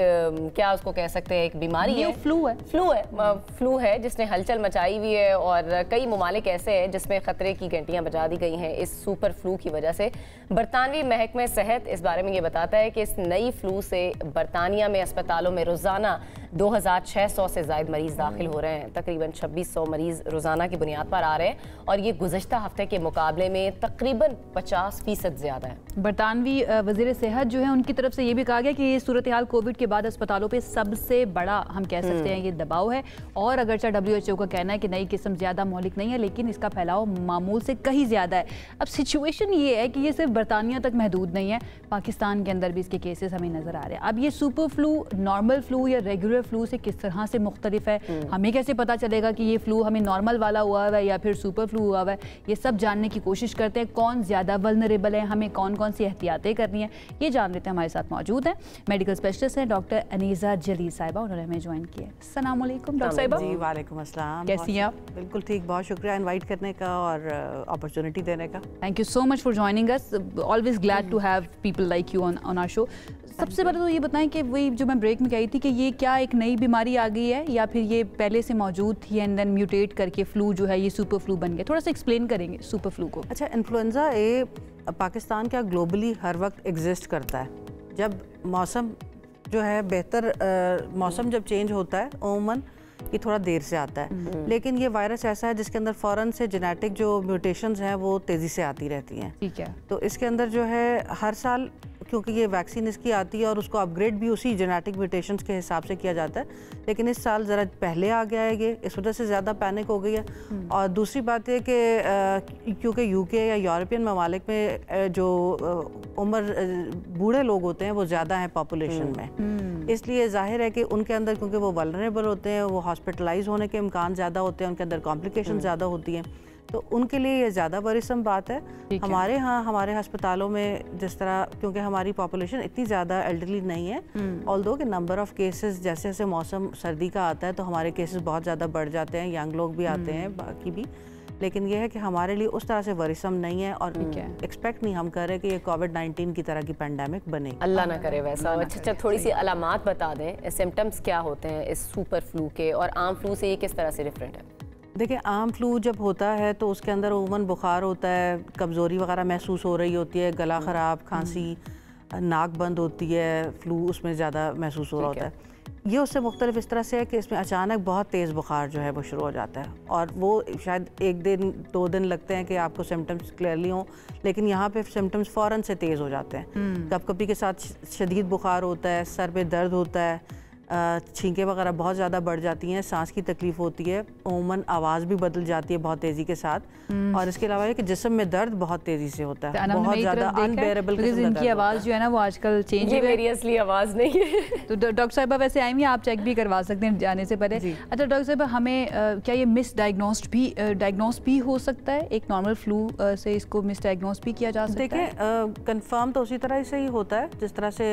क्या उसको कह सकते हैं, एक बीमारी है, फ्लू है जिसने हलचल मचाई हुई है, और कई ममालिक ऐसे हैं जिसमें खतरे की घंटियां बजा दी गई हैं इस सुपर फ्लू की वजह से। बरतानवी महकमा सेहत इस बारे में ये बताता है कि इस नई फ्लू से बरतानिया में अस्पतालों में रोजाना 2600 से ज़ायद मरीज दाखिल हो रहे हैं, तकरीबन 2600 मरीज रोजाना की बुनियाद पर आ रहे हैं, और ये गुज़श्ता हफ्ते के मुकाबले में तकरीबन 50% ज़्यादा है। बरतानवी वज़ीर सेहत जो है उनकी तरफ से ये भी कहा गया कि ये सूरत हाल कोविड के बाद अस्पतालों पे सबसे बड़ा हम कह सकते हैं ये दबाव है, और अगरचे WHO का कहना है कि नई किस्म ज़्यादा मौलिक नहीं है, लेकिन इसका फैलाव मामूल से कहीं ज़्यादा है। अब सिचुएशन ये है कि ये सिर्फ बरतानिया तक महदूद नहीं है, पाकिस्तान के अंदर भी इसके केसेस हमें नज़र आ रहे हैं। अब ये सुपर फ्लू नॉर्मल फ्लू या रेगुलर फ्लू से किस तरह से मुख्तलिफ है, हमें कैसे पता चलेगा कि ये फ्लू हमें नॉर्मल वाला हुआ है या फिर सुपर फ्लू हुआ है, ये सब जानने की कोशिश करते हैं। कौन ज़्यादा वल्नरेबल है, हमें कौन कौन सी एहतियातें करनी है, ये जान लेते हैं। हमारे साथ मौजूद है मेडिकल स्पेशलिस्ट हैं डॉक्टर अनीसा जली साहिबा, उन्होंने हमें ज्वाइन किया है। अस्सलाम वालेकुम डॉक्टर साहिबा। जी वालेकुम अस्सलाम, कैसी हैं आप? बिल्कुल ठीक, बहुत शुक्रिया इनवाइट करने का और अपॉर्चुनिटी देने का। Thank you so much for joining us, always glad to have people like you on our show. सबसे पहले तो ये बताएं कि वही जो मैं ब्रेक में कही थी कि ये क्या एक नई बीमारी आ गई है या फिर ये पहले से मौजूद थी एंड देन म्यूटेट करके फ्लू जो है ये सुपर फ्लू बन गया, थोड़ा सा एक्सप्लेन करेंगे सुपर फ्लू को। अच्छा, इन्फ्लुएंजा ए पाकिस्तान का ग्लोबली हर वक्त एग्जिस्ट करता है। जब मौसम जो है बेहतर मौसम जब चेंज होता है उमूमन ये थोड़ा देर से आता है, लेकिन ये वायरस ऐसा है जिसके अंदर फ़ौरन से जेनेटिक जो म्यूटेशंस हैं वो तेज़ी से आती रहती हैं। ठीक है, तो इसके अंदर जो है हर साल क्योंकि ये वैक्सीन इसकी आती है और उसको अपग्रेड भी उसी जेनेटिक म्यूटेशंस के हिसाब से किया जाता है, लेकिन इस साल ज़रा पहले आ गया है ये, इस वजह से ज़्यादा पैनिक हो गई है। और दूसरी बात ये कि क्योंकि यूके या यूरोपियन ममालिक में जो उम्र बूढ़े लोग होते हैं वो ज़्यादा हैं पॉपुलेशन में, इसलिए जाहिर है कि उनके अंदर क्योंकि वो वल्नरेबल होते हैं, वो हॉस्पिटलाइज होने के इम्कान ज़्यादा होते हैं, उनके अंदर कॉम्प्लिकेशन ज़्यादा होती हैं, तो उनके लिए ये ज़्यादा बरिसम बात है। हमारे यहाँ हमारे अस्पतालों में जिस तरह क्योंकि हमारी पॉपुलेशन इतनी ज़्यादा एल्डरली नहीं है, ऑल्दो कि नंबर ऑफ़ केसेस जैसे जैसे मौसम सर्दी का आता है तो हमारे केसेस बहुत ज़्यादा बढ़ जाते हैं, यंग लोग भी आते हैं बाकी भी, लेकिन ये है कि हमारे लिए उस तरह से वरीसम नहीं है और एक्सपेक्ट नहीं हम कर रहे कि ये कोविड-19 की तरह की पैंडेमिक बने। अल्लाह ना करे वैसा। अच्छा, थोड़ी सी अलामात बता दें, सिम्टम्स क्या होते हैं इस सुपर फ्लू के और आम फ्लू से ये किस तरह से डिफरेंट है? देखिए, आम फ्लू जब होता है तो उसके अंदर उमूमन बुखार होता है, कमज़ोरी वगैरह महसूस हो रही होती है, गला ख़राब, खांसी, नाक बंद होती है, फ्लू उसमें ज़्यादा महसूस हो रहा होता है। ये उससे मुख्तलिफ इस तरह से है कि इसमें अचानक बहुत तेज़ बुखार जो है वो शुरू हो जाता है और वो शायद 1 दिन 2 दिन लगते हैं कि आपको सिम्टम्स क्लियरली हों, लेकिन यहाँ पे सिम्टम्स फ़ौरन से तेज़ हो जाते हैं। कभी-कभी के साथ शदीद बुखार होता है, सर पे दर्द होता है, छींकें वगैरह बहुत ज़्यादा बढ़ जाती हैं, सांस की तकलीफ होती है, उमूमन आवाज़ भी बदल जाती है बहुत तेज़ी के साथ, और इसके अलावा ये कि जिस्म में दर्द बहुत तेज़ी से होता है, बहुत ज़्यादा अनबेरेबल किस्म का इनकी आवाज़ जो है ना वो आजकल चेंज ये मेरी असली आवाज़ नहीं है। तो डॉक्टर साहिबा वैसे आई हैं, आप चेक भी करवा सकते हैं जाने से पहले। अच्छा डॉक्टर साहिबा, हमें क्या ये मिस डायग्नोस्ट भी हो सकता है? एक नॉर्मल फ्लू से इसको मिस डायग्नोस्ट भी किया जा सकता है? देखिए, कंफर्म तो उसी तरह से ही होता है जिस तरह से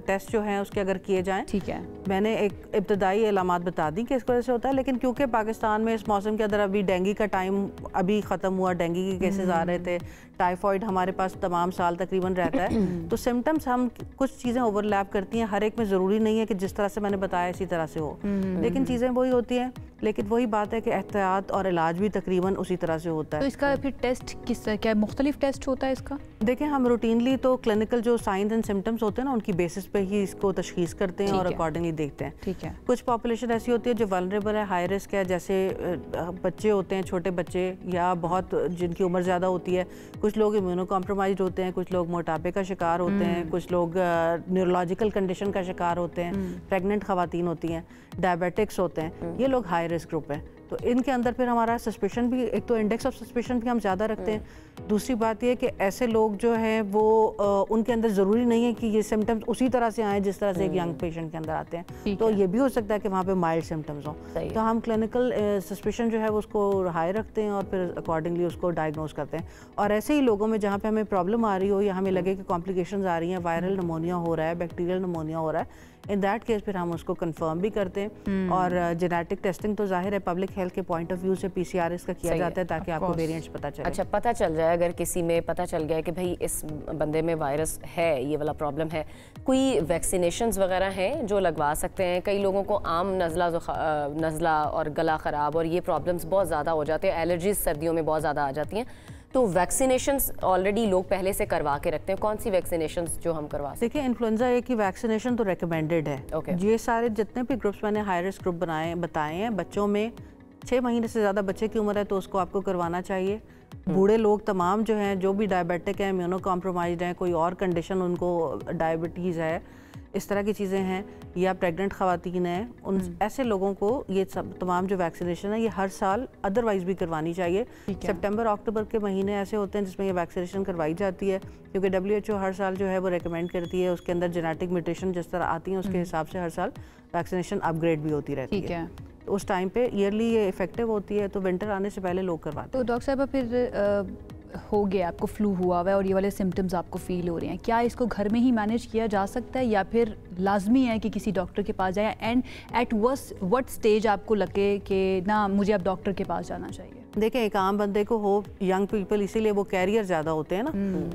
टेस्ट जो हैं उसके अगर किए जाएँ। ठीक है, मैंने एक इब्तदाई अलामात बता दी कि इस वजह से होता है, लेकिन क्योंकि पाकिस्तान में इस मौसम के अंदर अभी डेंगू का टाइम अभी ख़त्म हुआ, डेंगू के केसेस आ रहे थे, टाइफॉइड हमारे पास तमाम साल तकरीबन रहता है, तो सिम्टम्स हम कुछ चीज़ें ओवरलैप करती हैं, हर एक में ज़रूरी नहीं है कि जिस तरह से मैंने बताया इसी तरह से हो, लेकिन चीज़ें वही होती हैं। लेकिन वही बात है कि एहतियात और इलाज भी तकरीबन उसी तरह से होता है। तो इसका फिर टेस्ट किस तरह, क्या मुख्तलिफ टेस्ट होता है इसका? देखिए, हम रूटीनली तो क्लिनिकल जो साइंस एंड सिम्टम्स होते हैं ना उनकी बेसिस पे ही इसको तशखीस करते हैं और अकॉर्डिंगली देखते हैं। ठीक है। कुछ पॉपुलेशन ऐसी होती है जो वल्नरेबल है, हाई रिस्क है, जैसे बच्चे होते हैं, छोटे बच्चे, या बहुत जिनकी उम्र ज़्यादा होती है, कुछ लोग इम्यूनो कॉम्प्रोमाइज्ड होते हैं, कुछ लोग मोटापे का शिकार होते हैं, कुछ लोग न्यूरोलॉजिकल कंडीशन का शिकार होते हैं, प्रेग्नेंट खवातीन होती हैं, डायबिटिक्स होते हैं, ये लोग हाई रिस्क ग्रुप हैं। तो इनके अंदर फिर हमारा सस्पेशन भी, एक तो इंडेक्स ऑफ सस्पेशन भी हम ज़्यादा रखते हैं, दूसरी बात ये कि ऐसे लोग जो हैं वो उनके अंदर ज़रूरी नहीं है कि ये सिम्टम्स उसी तरह से आएँ जिस तरह से एक यंग पेशेंट के अंदर आते हैं, तो ये भी हो सकता है कि वहाँ पे माइल्ड सिम्टम्स हों, तो हम क्लिनिकल सस्पेशन जो है वो उसको हाई रखते हैं और फिर अकॉर्डिंगली उसको डायग्नोज करते हैं। और ऐसे ही लोगों में जहाँ पे हमें प्रॉब्लम आ रही हो या हमें लगे कि कॉम्प्लिकेशंस आ रही हैं, वायरल नमोनिया हो रहा है, बैक्टीरियल नमोनिया हो रहा है, इन दैट केस फिर हम उसको कंफर्म भी करते हैं। और जेनेटिक टेस्टिंग तो जाहिर है पब्लिक हेल्थ के पॉइंट ऑफ व्यू से PCR इसका किया जाता है ताकि आपको वेरिएंट्स पता चले। अच्छा, पता चल जाए अगर किसी में पता चल गया कि भाई इस बंदे में वायरस है, ये वाला प्रॉब्लम है, कोई वैक्सीनेशंस वगैरह हैं जो लगवा सकते हैं? कई लोगों को आम नज़ला और गला ख़राब और ये प्रॉब्लम्स बहुत ज़्यादा हो जाते हैं, एलर्जीज सर्दियों में बहुत ज़्यादा आ जाती हैं, तो वैक्सीनेशंस ऑलरेडी लोग पहले से करवा के रखते हैं, कौन सी वैक्सीनेशंस जो हम करवा सकते हैं? देखिए, इन्फ्लुएंजा ए की वैक्सीनेशन तो रिकमेंडेड है। ये सारे जितने भी ग्रुप्स मैंने हाई रिस्क ग्रुप बताए हैं, बच्चों में 6 महीने से ज़्यादा बच्चे की उम्र है तो उसको आपको करवाना चाहिए। बूढ़े लोग तमाम जो हैं, जो भी डायबिटिक हैं, इम्यूनो कॉम्प्रोमाइज्ड हैं, कोई और कंडीशन उनको डायबिटीज़ है, इस तरह की चीज़ें हैं, या प्रेग्नेंट खवातीन हैं, उन ऐसे लोगों को ये सब तमाम जो वैक्सीनेशन है ये हर साल अदरवाइज़ भी करवानी चाहिए। सितंबर अक्टूबर के महीने ऐसे होते हैं जिसमें ये वैक्सीनेशन करवाई जाती है, क्योंकि WHO हर साल जो है वो रेकमेंड करती है, उसके अंदर जेनेटिक म्यूटेशन जिस तरह आती हैं उसके हिसाब से हर साल वैक्सीनेशन अपग्रेड भी होती रहती है। तो उस टाइम पे ईयरली ये इफेक्टिव होती है, तो विंटर आने से पहले लोग करवाते हैं। तो डॉक्टर साहब, फिर हो गया, आपको फ्लू हुआ हुआ है और ये वाले सिम्टम्स आपको फील हो रहे हैं, क्या इसको घर में ही मैनेज किया जा सकता है या फिर लाजमी है कि किसी डॉक्टर के पास जाए? एंड एट व्हाट स्टेज आपको लगे कि ना मुझे अब डॉक्टर के पास जाना चाहिए? देखिए, एक आम बंदे को हो, यंग पीपल, इसीलिए वो कैरियर ज़्यादा होते हैं ना,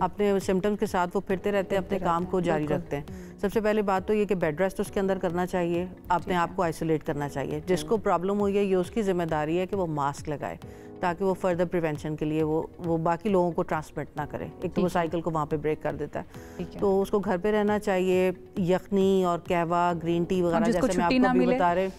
अपने सिम्टम्स के साथ वो फिरते रहते हैं, अपने काम को जारी रखते हैं। सबसे पहले बात तो ये कि बेड रेस्ट उसके अंदर करना चाहिए, अपने आप को आइसोलेट करना चाहिए। जिसको प्रॉब्लम हुई है ये उसकी जिम्मेदारी है कि वो मास्क लगाए ताकि वो फर्दर प्रिवेंशन के लिए वो बाकी लोगों को ट्रांसमिट ना करे। एक तो वो साइकिल को वहाँ पे ब्रेक कर देता है, तो उसको घर पे रहना चाहिए। यखनी और कहवा, ग्रीन टी वगैरह, जैसे मैं आपको अभी बता रहे,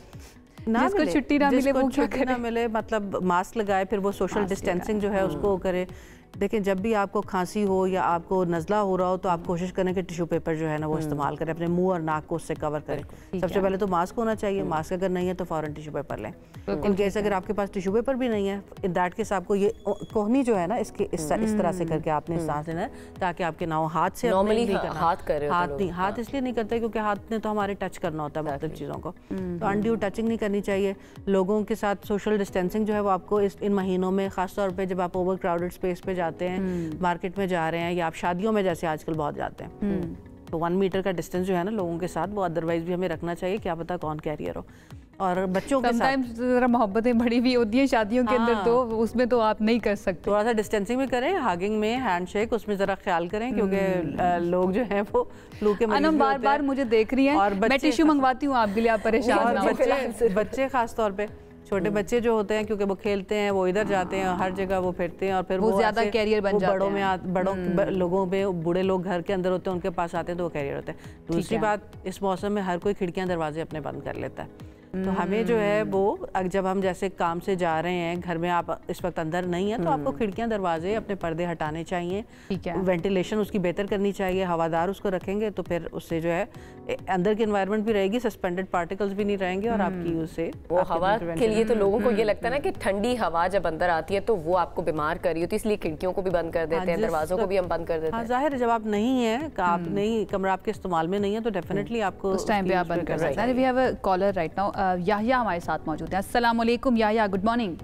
जिसको छुट्टी ना मिले वो क्या करे? ना मिले मतलब मास्क लगाए, फिर वो सोशल डिस्टेंसिंग जो है उसको करे। देखिए, जब भी आपको खांसी हो या आपको नज़ला हो रहा हो तो आप कोशिश करें कि टिश्यू पेपर जो है ना वो इस्तेमाल करें, अपने मुंह और नाक को उससे कवर करें। सबसे पहले तो मास्क होना चाहिए, मास्क अगर नहीं है तो फ़ौरन टिश्यू पेपर लें। इन केस अगर आपके पास टिश्यू पेपर भी नहीं है, इन दैट केस आपको ये कोहनी जो है ना इसके इस तरह से करके आपने सांस लेना है, ताकि आपके ना हाथ से नॉर्मली हाथ इसलिए नहीं करते क्योंकि हाथ ने तो हमारे टच करना होता है मुख्तलिफ चीज़ों को, तो अनड्यू टचिंग नहीं करनी चाहिए। लोगों के साथ सोशल डिस्टेंसिंग जो है वो आपको इन महीनों में, खासतौर पर जब आप ओवर क्राउडेड स्पेस पे जाते हैं, मार्केट में जा रहे हैं या आप शादियों में जैसे आजकल बहुत जाते हैं, तो 1 मीटर का डिस्टेंस जो है ना लोगों के साथ वो अदरवाइज भी हमें रखना चाहिए, क्या पता कौन कैरियर हो। और बच्चों के साथ जरा मोहब्बतें बड़ी भी होती हैं शादियों के अंदर, तो उसमें तो आप नहीं कर सकते। थोड़ा सा डिस्टेंसिंग में करें, हागिंग में, हैंडशेक, उसमें जरा ख्याल करें क्योंकि लोग जो है वो फ्लू के मरीज बार बार मुझे देख रही हैं और मैं टिश्यू मंगवाती हूँ आपके लिए, आप परेशान ना हो। बच्चे खास तौर पे छोटे बच्चे जो होते हैं क्योंकि वो खेलते हैं, वो इधर जाते हैं, हर जगह वो फिरते हैं और फिर वो ज्यादा कैरियर बन जाते हैं। बड़ों लोगों में बूढ़े लोग घर के अंदर होते हैं, उनके पास आते हैं तो वो कैरियर होते हैं। दूसरी बात, इस मौसम में हर कोई खिड़कियां दरवाजे अपने बंद कर लेता है, तो हमें जो है वो जब हम जैसे काम से जा रहे हैं, घर में आप इस वक्त अंदर नहीं है, तो आपको खिड़कियां दरवाजे अपने पर्दे हटाने चाहिए, वेंटिलेशन उसकी बेहतर करनी चाहिए, हवादार उसको रखेंगे तो फिर उससे जो है अंदर की एनवायरनमेंट भी रहेगी, सस्पेंडेड पार्टिकल्स भी नहीं रहेंगे और आपकी उससे वो हवा के लिए तो लोगों को ये लगता है ना कि ठंडी हवा जब अंदर आती है तो वो आपको बीमार कर रही होती है, इसलिए खिड़कियों को भी बंद कर देते हैं, दरवाजों को भी हम बंद कर देते हैं। जाहिर है जब आप नहीं है, आप नहीं कमरा आपके इस्तेमाल में नहीं है, तो डेफिनेटली आपको उस टाइम पे आप बंद कर सकते हैं। We have a caller right now, Yahya हमारे साथ मौजूद हैं। अस्सलाम वालेकुम Yahya, good morning.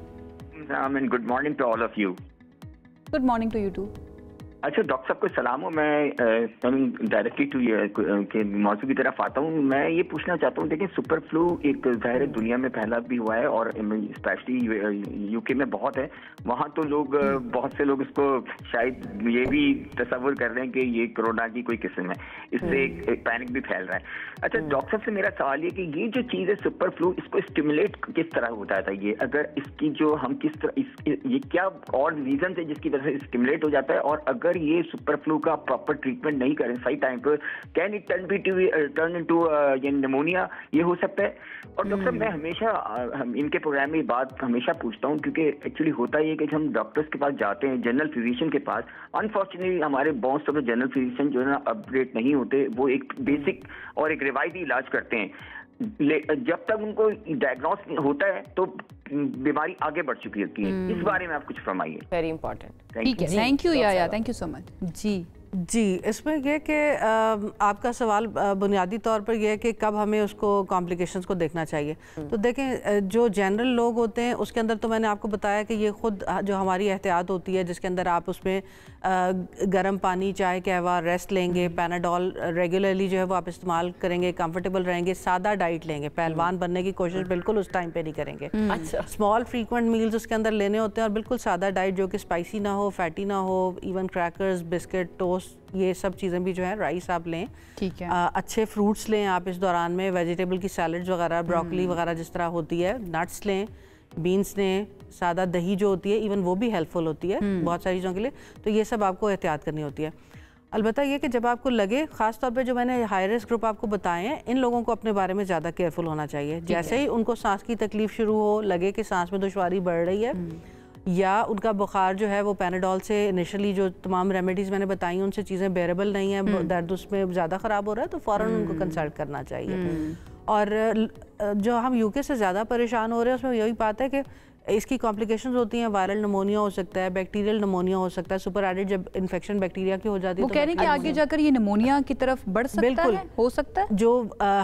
Good morning to all of you. Good morning to you too. अच्छा डॉक्टर साहब को सलाम हो, मैं डायरेक्टली टू के मौजू की तरफ आता हूँ। मैं ये पूछना चाहता हूँ, देखिए सुपर फ्लू एक ज़ाहिर दुनिया में फैला भी हुआ है और स्पेशली यूके में बहुत है, वहाँ तो लोग बहुत से लोग इसको शायद ये भी तस्वुर कर रहे हैं कि ये कोरोना की कोई किस्म है, इससे एक पैनिक भी फैल रहा है। अच्छा डॉक्टर साहब से मेरा सवाल ये कि ये जो चीज़ है सुपर फ्लू, इसको स्टिमुलेट किस तरह होता था ये, अगर इसकी जो हम किस तरह ये क्या और रीजन है जिसकी वजह से स्टिमुलेट हो जाता है, और अगर ये सुपर फ्लू का प्रॉपर ट्रीटमेंट नहीं करें सही टाइम पर, कैन इट टर्न इनटू ये निमोनिया, ये हो सकता है। और डॉक्टर मैं हमेशा इनके प्रोग्राम में बात हमेशा पूछता हूँ क्योंकि एक्चुअली होता ये कि हम डॉक्टर्स के पास जाते हैं, जनरल फिजिशियन के पास, अनफॉर्चुनेटली हमारे बहुत सारे जनरल फिजिशियन जो है ना अपडेट नहीं होते, वो एक बेसिक और एक रिवायती इलाज करते हैं, जब तक उनको डायग्नोस होता है तो बीमारी आगे बढ़ चुकी होती है। इस बारे में आप कुछ फरमाइए। Very important. ठीक है, थैंक यू याया, थैंक यू सो मच। जी, इसमें यह कि आपका सवाल बुनियादी तौर पर यह है कि कब हमें उसको कॉम्प्लिकेशंस को देखना चाहिए। तो देखें, जो जनरल लोग होते हैं उसके अंदर तो मैंने आपको बताया कि ये खुद जो हमारी एहतियात होती है, जिसके अंदर आप उसमें गर्म पानी, चाय, कहवा, रेस्ट लेंगे, पैनाडोल रेगुलरली जो है वो आप इस्तेमाल करेंगे, कंफर्टेबल रहेंगे, सादा डाइट लेंगे, पहलवान बनने की कोशिश बिल्कुल उस टाइम पे नहीं करेंगे। अच्छा, स्मॉल फ्रीक्वेंट मील्स उसके अंदर लेने होते हैं और बिल्कुल सादा डाइट जो कि स्पाइसी ना हो, फैटी ना हो, इवन क्रैकर्स, बिस्किट, टोस्ट, ये सब चीज़ें भी जो है, राइस आप लें, ठीक है। अच्छे फ्रूट्स लें आप इस दौरान में, वेजिटेबल की सैलड्स वगैरह, ब्रोकली वगैरह जिस तरह होती है, नट्स लें, बीन्स लें, सादा दही जो होती है इवन वो भी हेल्पफुल होती है बहुत सारी चीज़ों के लिए। तो ये सब आपको एहतियात करनी होती है। अलबत्ता ये कि जब आपको लगे, ख़ास तौर पे जो मैंने हाई रिस्क ग्रुप आपको बताए हैं, इन लोगों को अपने बारे में ज़्यादा केयरफुल होना चाहिए। जैसे ही उनको सांस की तकलीफ शुरू हो, लगे कि सांस में दुश्वारी बढ़ रही है या उनका बुखार जो है वो पैनाडोल से इनिशियली जो तमाम रेमेडीज़ मैंने बताई उनसे चीज़ें बेरेबल नहीं है, दर्द उसमें ज़्यादा ख़राब हो रहा है, तो फ़ौरन उनको कंसल्ट करना चाहिए। और जो हम यूके से ज़्यादा परेशान हो रहे हैं उसमें यही बात है कि इसकी कॉम्प्लिकेशंस होती हैं, वायरल निमोनिया हो सकता है, बैक्टीरियल निमोनिया हो सकता है, सुपर एडेड जब इन्फेक्शन बैक्टीरिया की हो जाती है। वो कह रहे हैं कि आगे जाकर ये निमोनिया की तरफ बढ़ सकता है, हो सकता है। जो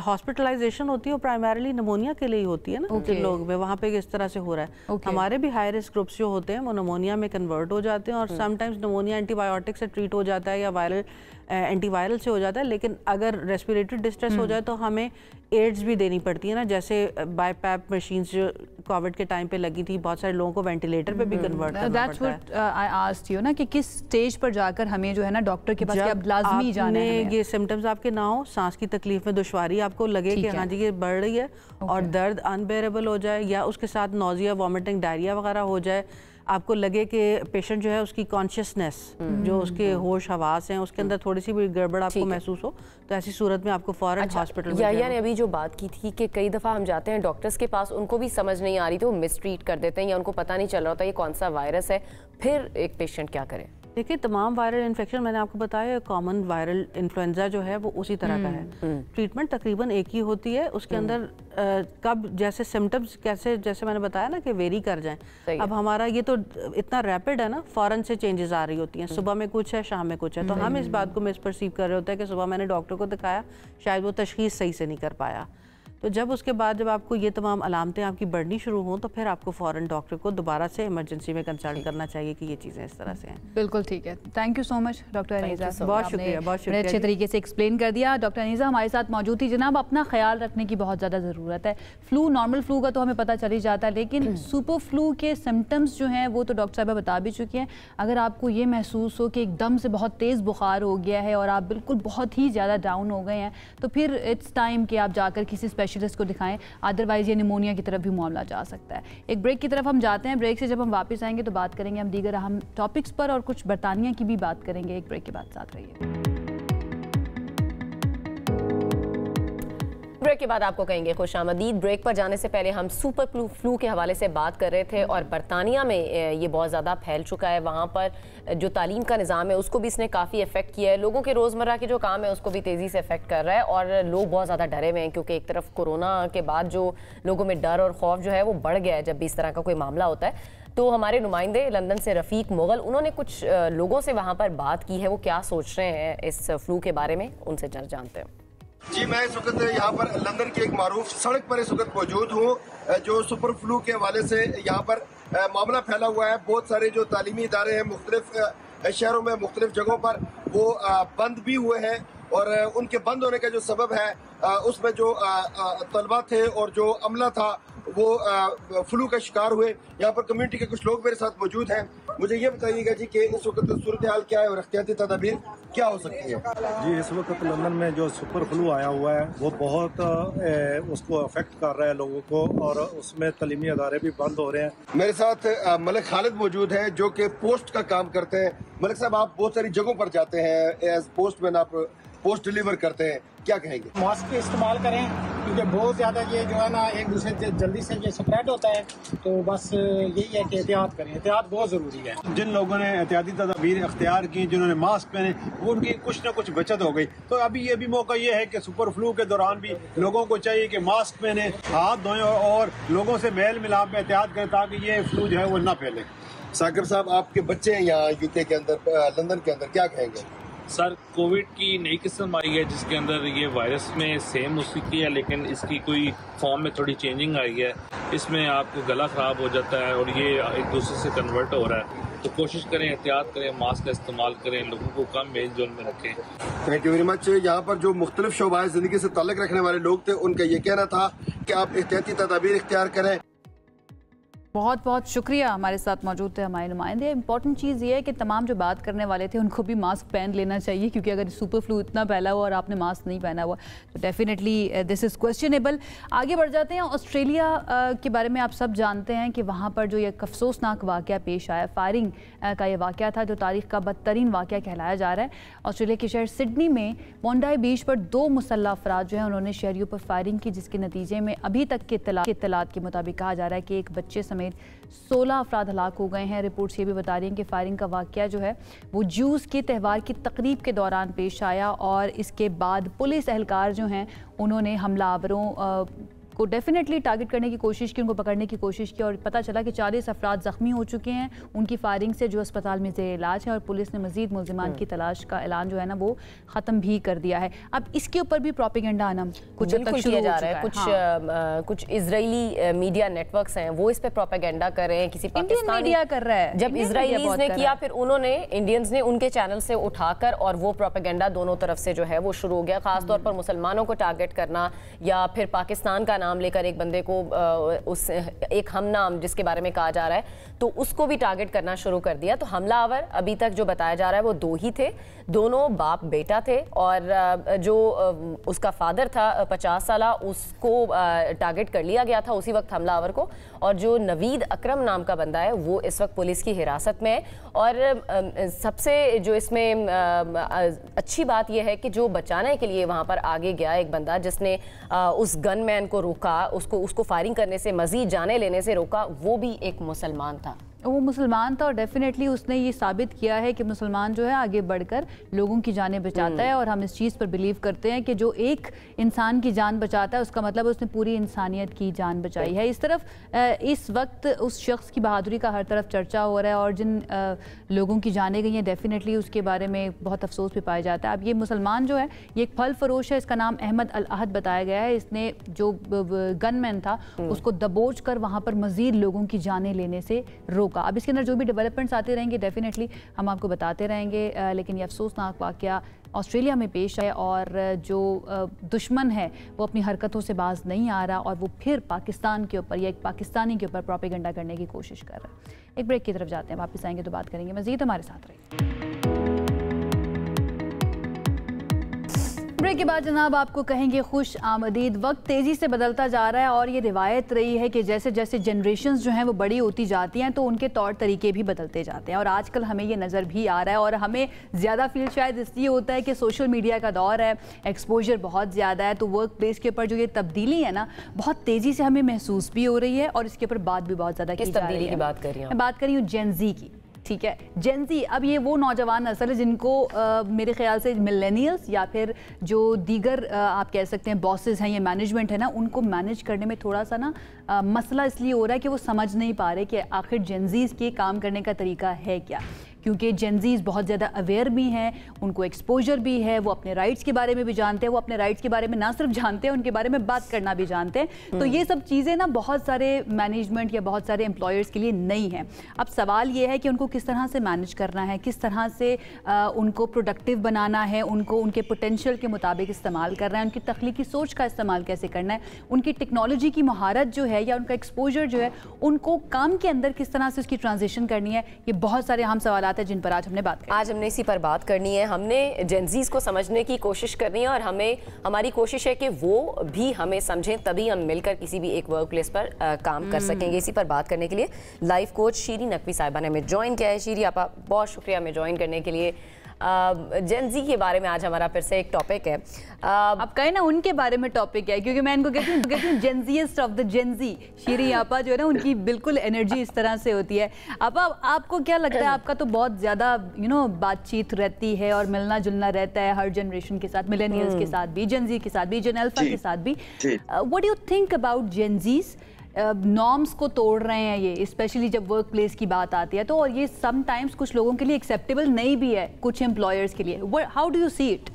हॉस्पिटलाइजेशन होती है वो प्राइमरीली निमोनिया के लिए ही होती है ना, जिन लोग में वहाँ पे इस तरह से हो रहा है। हमारे भी हाई रिस्क ग्रुप्स जो होते हैं वो निमोनिया में कन्वर्ट हो जाते हैं और समटाइम्स निमोनिया एंटीबायोटिक से ट्रीट हो जाता है या वायरल एंटीवायरल से हो जाता है। लेकिन अगर रेस्पिरेटरी डिस्ट्रेस हो जाए तो हमें एड्स भी देनी पड़ती है ना, जैसे बाईपैप मशीन्स जो कोविड के टाइम पे लगी थी, बहुत सारे लोगों को वेंटिलेटर पे भी कन्वर्ट करना पड़ता है। आई आस्क्ड यू ना कि किस स्टेज पर जाकर हमें जो है ना डॉक्टर के पास अब लाजमी जाना है। ये सिम्टम्स आपके ना हो, सांस की तकलीफ में दुश्वारी आपको लगे कि हाँ जी ये बढ़ रही है और दर्द अनबेरेबल हो जाए या उसके साथ नोजिया, वॉमिटिंग, डायरिया वगैरह हो जाए, आपको लगे कि पेशेंट जो है उसकी कॉन्शियसनेस, जो उसके होश हवास हैं उसके अंदर थोड़ी सी भी गड़बड़ आपको महसूस हो, तो ऐसी सूरत में आपको फौरन हॉस्पिटल में याहिया ने अभी जो बात की थी कि कई दफ़ा हम जाते हैं डॉक्टर्स के पास, उनको भी समझ नहीं आ रही थी, वो मिसट्रीट कर देते हैं या उनको पता नहीं चल रहा होता ये कौन सा वायरस है, फिर एक पेशेंट क्या करे? देखिए, तमाम वायरल इन्फेक्शन मैंने आपको बताया, कॉमन वायरल इन्फ्लुएंजा जो है वो उसी तरह का है। ट्रीटमेंट तकरीबन एक ही होती है, उसके अंदर कब जैसे सिम्टम्स कैसे, जैसे मैंने बताया ना कि वेरी कर जाएं। अब हमारा ये तो इतना रैपिड है ना, फौरन से चेंजेस आ रही होती हैं, सुबह में कुछ है, शाम में कुछ है, तो हम इस बात को मिसपर्सीव कर रहे होते हैं कि सुबह मैंने डॉक्टर को दिखाया, शायद वो तशखीस सही से नहीं कर पाया, तो जब उसके बाद जब आपको ये तमाम अलामतें आपकी बढ़नी शुरू हों तो फिर आपको फ़ौरन डॉक्टर को दोबारा से इमरजेंसी में कंसल्ट करना चाहिए कि ये चीज़ें इस तरह से हैं। बिल्कुल ठीक है। Thank you so much doctor Anisa, बहुत शुक्रिया, बहुत शुक्रिया, अच्छे तरीके से एक्सप्लेन कर दिया। डॉक्टर अनीसा हमारे साथ मौजूद थी। जनाब, अपना ख्याल रखने की बहुत ज़्यादा ज़रूरत है। फ्लू, नॉर्मल फ्लू का तो हमें पता चल ही जाता है, लेकिन सुपर फ्लू के सिम्टम्स जो हैं वो तो डॉक्टर साहब बता भी चुके हैं। अगर आपको ये महसूस हो कि एकदम से बहुत तेज़ बुखार हो गया है और आप बिल्कुल बहुत ही ज़्यादा डाउन हो गए हैं, तो फिर इट्स टाइम कि आप जाकर किसी स्पेशलिस्ट को दिखाएं, अदरवाइज ये निमोनिया की तरफ भी मामला जा सकता है। एक ब्रेक की तरफ हम जाते हैं। ब्रेक से जब हम वापस आएंगे तो बात करेंगे हम दीगर अहम टॉपिक्स पर और कुछ बरतानिया की भी बात करेंगे। एक ब्रेक के बाद साथ रहिए। ब्रेक के बाद आपको कहेंगे खुशामदीद। ब्रेक पर जाने से पहले हम सुपर फ्लू के हवाले से बात कर रहे थे और बरतानिया में ये बहुत ज़्यादा फैल चुका है। वहाँ पर जो तालीम का निज़ाम है उसको भी इसने काफ़ी इफेक्ट किया है। लोगों के रोज़मर्रा के जो काम है उसको भी तेज़ी से इफेक्ट कर रहा है और लोग बहुत ज़्यादा डरे हुए हैं, क्योंकि एक तरफ कोरोना के बाद जो लोगों में डर और खौफ जो है वो बढ़ गया है जब भी इस तरह का कोई मामला होता है। तो हमारे नुमाइंदे लंदन से रफ़ीक मुगल, उन्होंने कुछ लोगों से वहाँ पर बात की है, वो क्या सोच रहे हैं इस फ्लू के बारे में, उनसे जानते हैं। जी, मैं इस वक्त यहाँ पर लंदन की एक मारूफ सड़क पर इस वक्त मौजूद हूँ, जो सुपर फ्लू के हवाले से यहाँ पर मामला फैला हुआ है। बहुत सारे जो तालीमी इदारे हैं मुख्तलिफ शहरों में, मुख्तलिफ जगहों पर वो बंद भी हुए हैं और उनके बंद होने का जो सबब है उसमें जो तलबा थे और जो अमला था वो फ्लू का शिकार हुए। यहाँ पर कम्युनिटी के कुछ लोग मेरे साथ मौजूद हैं। मुझे ये बताइएगा जी कि इस वक्त सूरत हाल क्या है और एहतियाती तदाबीर क्या हो सकती है? जी, इस वक्त लंदन में जो सुपर फ्लू आया हुआ है वो बहुत उसको अफेक्ट कर रहा है लोगों को और उसमें तालीमी अदारे भी बंद हो रहे हैं। मेरे साथ मलिक खालिद मौजूद हैं जो कि पोस्ट का काम करते हैं। मलिक साहब, आप बहुत सारी जगहों पर जाते हैं एज पोस्टमैन, आप पोस्ट डिलीवर करते हैं, क्या कहेंगे? मास्क इस्तेमाल करें क्योंकि बहुत ज़्यादा ये जो है ना एक दूसरे से जल्दी से ये स्प्रेड होता है, तो बस यही है कि एहतियात करें, एहतियात बहुत ज़रूरी है। जिन लोगों ने एहतियाती तदाबीर अख्तियार की, जिन्होंने मास्क पहने, वो उनकी कुछ न कुछ बचत हो गई। तो अभी ये भी मौका ये है कि सुपर फ्लू के दौरान भी लोगों को चाहिए कि मास्क पहने, हाथ धोएं और लोगों से मेल मिलाप में एहतियात करें ताकि ये फ्लू जो है वो न फैले। साकिब साहब, आपके बच्चे हैं यहाँ यूके के अंदर, लंदन के अंदर, क्या कहेंगे? सर, कोविड की नई किस्म आई है जिसके अंदर ये वायरस में सेम उसकी है, लेकिन इसकी कोई फॉर्म में थोड़ी चेंजिंग आई है। इसमें आपको गला ख़राब हो जाता है और ये एक दूसरे से कन्वर्ट हो रहा है। तो कोशिश करें, एहतियात करें, मास्क का इस्तेमाल करें, लोगों को कम मेल जोल में रखें। Thank you very much. यहाँ पर जो मुख्तलिफ शोबाए ज़िंदगी से ताल्लुक़ रखने वाले लोग थे, उनका ये कहना था कि आप एहतियाती तदाबीर इख्तियार करें। बहुत बहुत शुक्रिया। हमारे साथ मौजूद थे हमारे नुमाइंदे। इंपॉर्टेंट चीज़ ये है कि तमाम जो बात करने वाले थे उनको भी मास्क पहन लेना चाहिए, क्योंकि अगर सुपर फ्लू इतना फैला हुआ और आपने मास्क नहीं पहना हुआ तो डेफिनेटली दिस इज़ क्वेश्चनेबल। आगे बढ़ जाते हैं। ऑस्ट्रेलिया के बारे में आप सब जानते हैं कि वहाँ पर जो एक अफसोसनाक वाक़या पेश आया, फायरिंग का ये वाक़या था जो तारीख़ का बदतरीन वाक़या कहलाया जा रहा है। ऑस्ट्रेलिया के शहर सिडनी में बोंडाई बीच पर 2 मुसल्लह अफराद जो हैं उन्होंने शहरियों पर फायरिंग की, जिसके नतीजे में अभी तक के इत्तलात के मुताबिक कहा जा रहा है कि एक बच्चे समेत 16 अफराद हलाक हो गए हैं। रिपोर्ट्स ये भी बता रही हैं कि फायरिंग का वाक़या जो है वो जूस के त्यौहार की तकरीब के दौरान पेश आया और इसके बाद पुलिस एहलकार जो हैं उन्होंने हमलावरों को डेफिनेटली टारगेट करने की कोशिश की, उनको पकड़ने की कोशिश की और पता चला कि 40 अफराद ज़ख्मी हो चुके हैं उनकी फायरिंग से, जो अस्पताल में ज़ेर इलाज है। और पुलिस ने मज़ीद मुल्ज़िमान की तलाश का ऐलान जो है ना वो ख़त्म भी कर दिया है। अब इसके ऊपर भी प्रोपेगेंडा आना कुछ बिल्कुल किया जा रहा है। कुछ इजरायली मीडिया नेटवर्क्स हैं वो इस पर प्रोपेगेंडा कर रहे हैं, किसी पाकिस्तानी मीडिया कर रहा है। जब इजराइलीज ने किया फिर उन्होंने इंडियंस ने उनके चैनल से उठाकर और वो प्रोपेगेंडा दोनों तरफ से जो है वो शुरू हो गया। खासतौर पर मुसलमानों को टारगेट करना या फिर पाकिस्तान का नाम लेकर एक बंदे को उस एक हम नाम जिसके बारे में कहा जा रहा है तो उसको भी टारगेट करना शुरू कर दिया। तो हमलावर अभी तक जो बताया जा रहा है वो 2 ही थे, दोनों बाप बेटा थे और जो उसका फादर था 50 साल, उसको टारगेट कर लिया गया था उसी वक्त हमलावर को। और जो नवीद अकरम नाम का बंदा है वो इस वक्त पुलिस की हिरासत में है। और सबसे जो इसमें अच्छी बात यह है कि जो बचाने के लिए वहाँ पर आगे गया एक बंदा जिसने उस गनमैन को रोका, उसको फायरिंग करने से, मजीद जाने लेने से रोका, वो भी एक मुसलमान था। वो मुसलमान था और डेफिनेटली उसने ये साबित किया है कि मुसलमान जो है आगे बढ़कर लोगों की जानें बचाता है, और हम इस चीज़ पर बिलीव करते हैं कि जो एक इंसान की जान बचाता है उसका मतलब उसने पूरी इंसानियत की जान बचाई है। इस तरफ इस वक्त उस शख्स की बहादुरी का हर तरफ चर्चा हो रहा है, और जिन लोगों की जानें गई हैं डेफिनेटली उसके बारे में बहुत अफसोस भी पाया जाता है। अब ये मुसलमान जो है ये एक फल फरोश है, इसका नाम अहमद अल अहद बताया गया है। इसने जो गनमैन था उसको दबोच कर वहाँ पर मज़ीद लोगों की जानें लेने से रोका। अब इसके अंदर जो भी डेवलपमेंट्स आते रहेंगे डेफिनेटली हम आपको बताते रहेंगे, लेकिन ये अफसोसनाक वाक़या ऑस्ट्रेलिया में पेश है, और जो दुश्मन है वो अपनी हरकतों से बाज नहीं आ रहा, और वो फिर पाकिस्तान के ऊपर या एक पाकिस्तानी के ऊपर प्रोपेगेंडा करने की कोशिश कर रहा है। एक ब्रेक की तरफ जाते हैं, वापस आएंगे तो बात करेंगे मज़ीद, हमारे साथ रहिए। ब्रेक के बाद जनाब आपको कहेंगे खुश आमदीद। वक्त तेज़ी से बदलता जा रहा है, और ये रिवायत रही है कि जैसे जैसे जनरेशन्स जो हैं वो बड़ी होती जाती हैं तो उनके तौर तरीके भी बदलते जाते हैं, और आजकल हमें ये नज़र भी आ रहा है, और हमें ज़्यादा फील शायद इसलिए होता है कि सोशल मीडिया का दौर है, एक्सपोजर बहुत ज़्यादा है, तो वर्क प्लेस के ऊपर जो ये तब्दीली है ना बहुत तेज़ी से हमें महसूस भी हो रही है, और इसके ऊपर बात भी बहुत ज़्यादा की जा रही है। की बात कर रही हूँ, मैं बात कर रही हूँ जेन ज़ी की। ठीक है, जेन ज़ी अब ये वो नौजवान नस्ल है जिनको मेरे ख्याल से मिलेनियल्स या फिर जो दीगर आप कह सकते हैं बॉसेस हैं या मैनेजमेंट है ना, उनको मैनेज करने में थोड़ा सा ना मसला इसलिए हो रहा है कि वो समझ नहीं पा रहे कि आखिर जेन ज़ीज़ के काम करने का तरीका है क्या, क्योंकि जेन ज़ीज़ बहुत ज़्यादा अवेयर भी हैं, उनको एक्सपोजर भी है, वो अपने राइट्स के बारे में भी जानते हैं, वो अपने राइट्स के बारे में ना सिर्फ जानते हैं उनके बारे में बात करना भी जानते हैं। तो ये सब चीज़ें ना बहुत सारे मैनेजमेंट या बहुत सारे एम्प्लॉयर्स के लिए नई हैं। अब सवाल ये है कि उनको किस तरह से मैनेज करना है, किस तरह से उनको प्रोडक्टिव बनाना है, उनको उनके पोटेंशियल के मुताबिक इस्तेमाल करना है, उनकी तख्लीकी सोच का इस्तेमाल कैसे करना है, उनकी टेक्नोलॉजी की महारत जो है या उनका एक्सपोजर जो है उनको काम के अंदर किस तरह से उसकी ट्रांजिशन करनी है। ये बहुत सारे अहम सवाल है जिन पर आज हमने बात करनी। आज हमने इसी पर बात करनी है। हमने जेनजीज को समझने की कोशिश करनी है, और हमारी कोशिश है कि वो भी हमें समझें, तभी हम मिलकर किसी भी एक वर्क प्लेस पर काम कर सकेंगे। इसी पर बात करने के लिए लाइफ कोच शीरी नकवी साहिबा ने हमें ज्वाइन किया है। शीरी, आपका बहुत शुक्रिया हमें ज्वाइन करने के लिए। जेन ज़ी के बारे में आज हमारा फिर से एक टॉपिक है। अब कहें ना उनके बारे में टॉपिक है, क्योंकि मैं इनको कहती हूँ जेनजीएस्ट ऑफ द जेन ज़ी। शीरी आपा जो है ना उनकी बिल्कुल एनर्जी इस तरह से होती है। आपा आपको क्या लगता है, आपका तो बहुत ज़्यादा बातचीत रहती है और मिलना जुलना रहता है हर जनरेशन के साथ, मिलेनियल्स के साथ भी, जेन ज़ी के साथ भी, जेन अल्फा के साथ भी। What do you think about Gen Zs? Norms को तोड़ रहे हैं ये, स्पेशली जब वर्क प्लेस की बात आती है, तो और ये समटाइम्स कुछ लोगों के लिए एक्सेप्टेबल नहीं भी है, कुछ एम्प्लॉयर्स के लिए। How do you see it?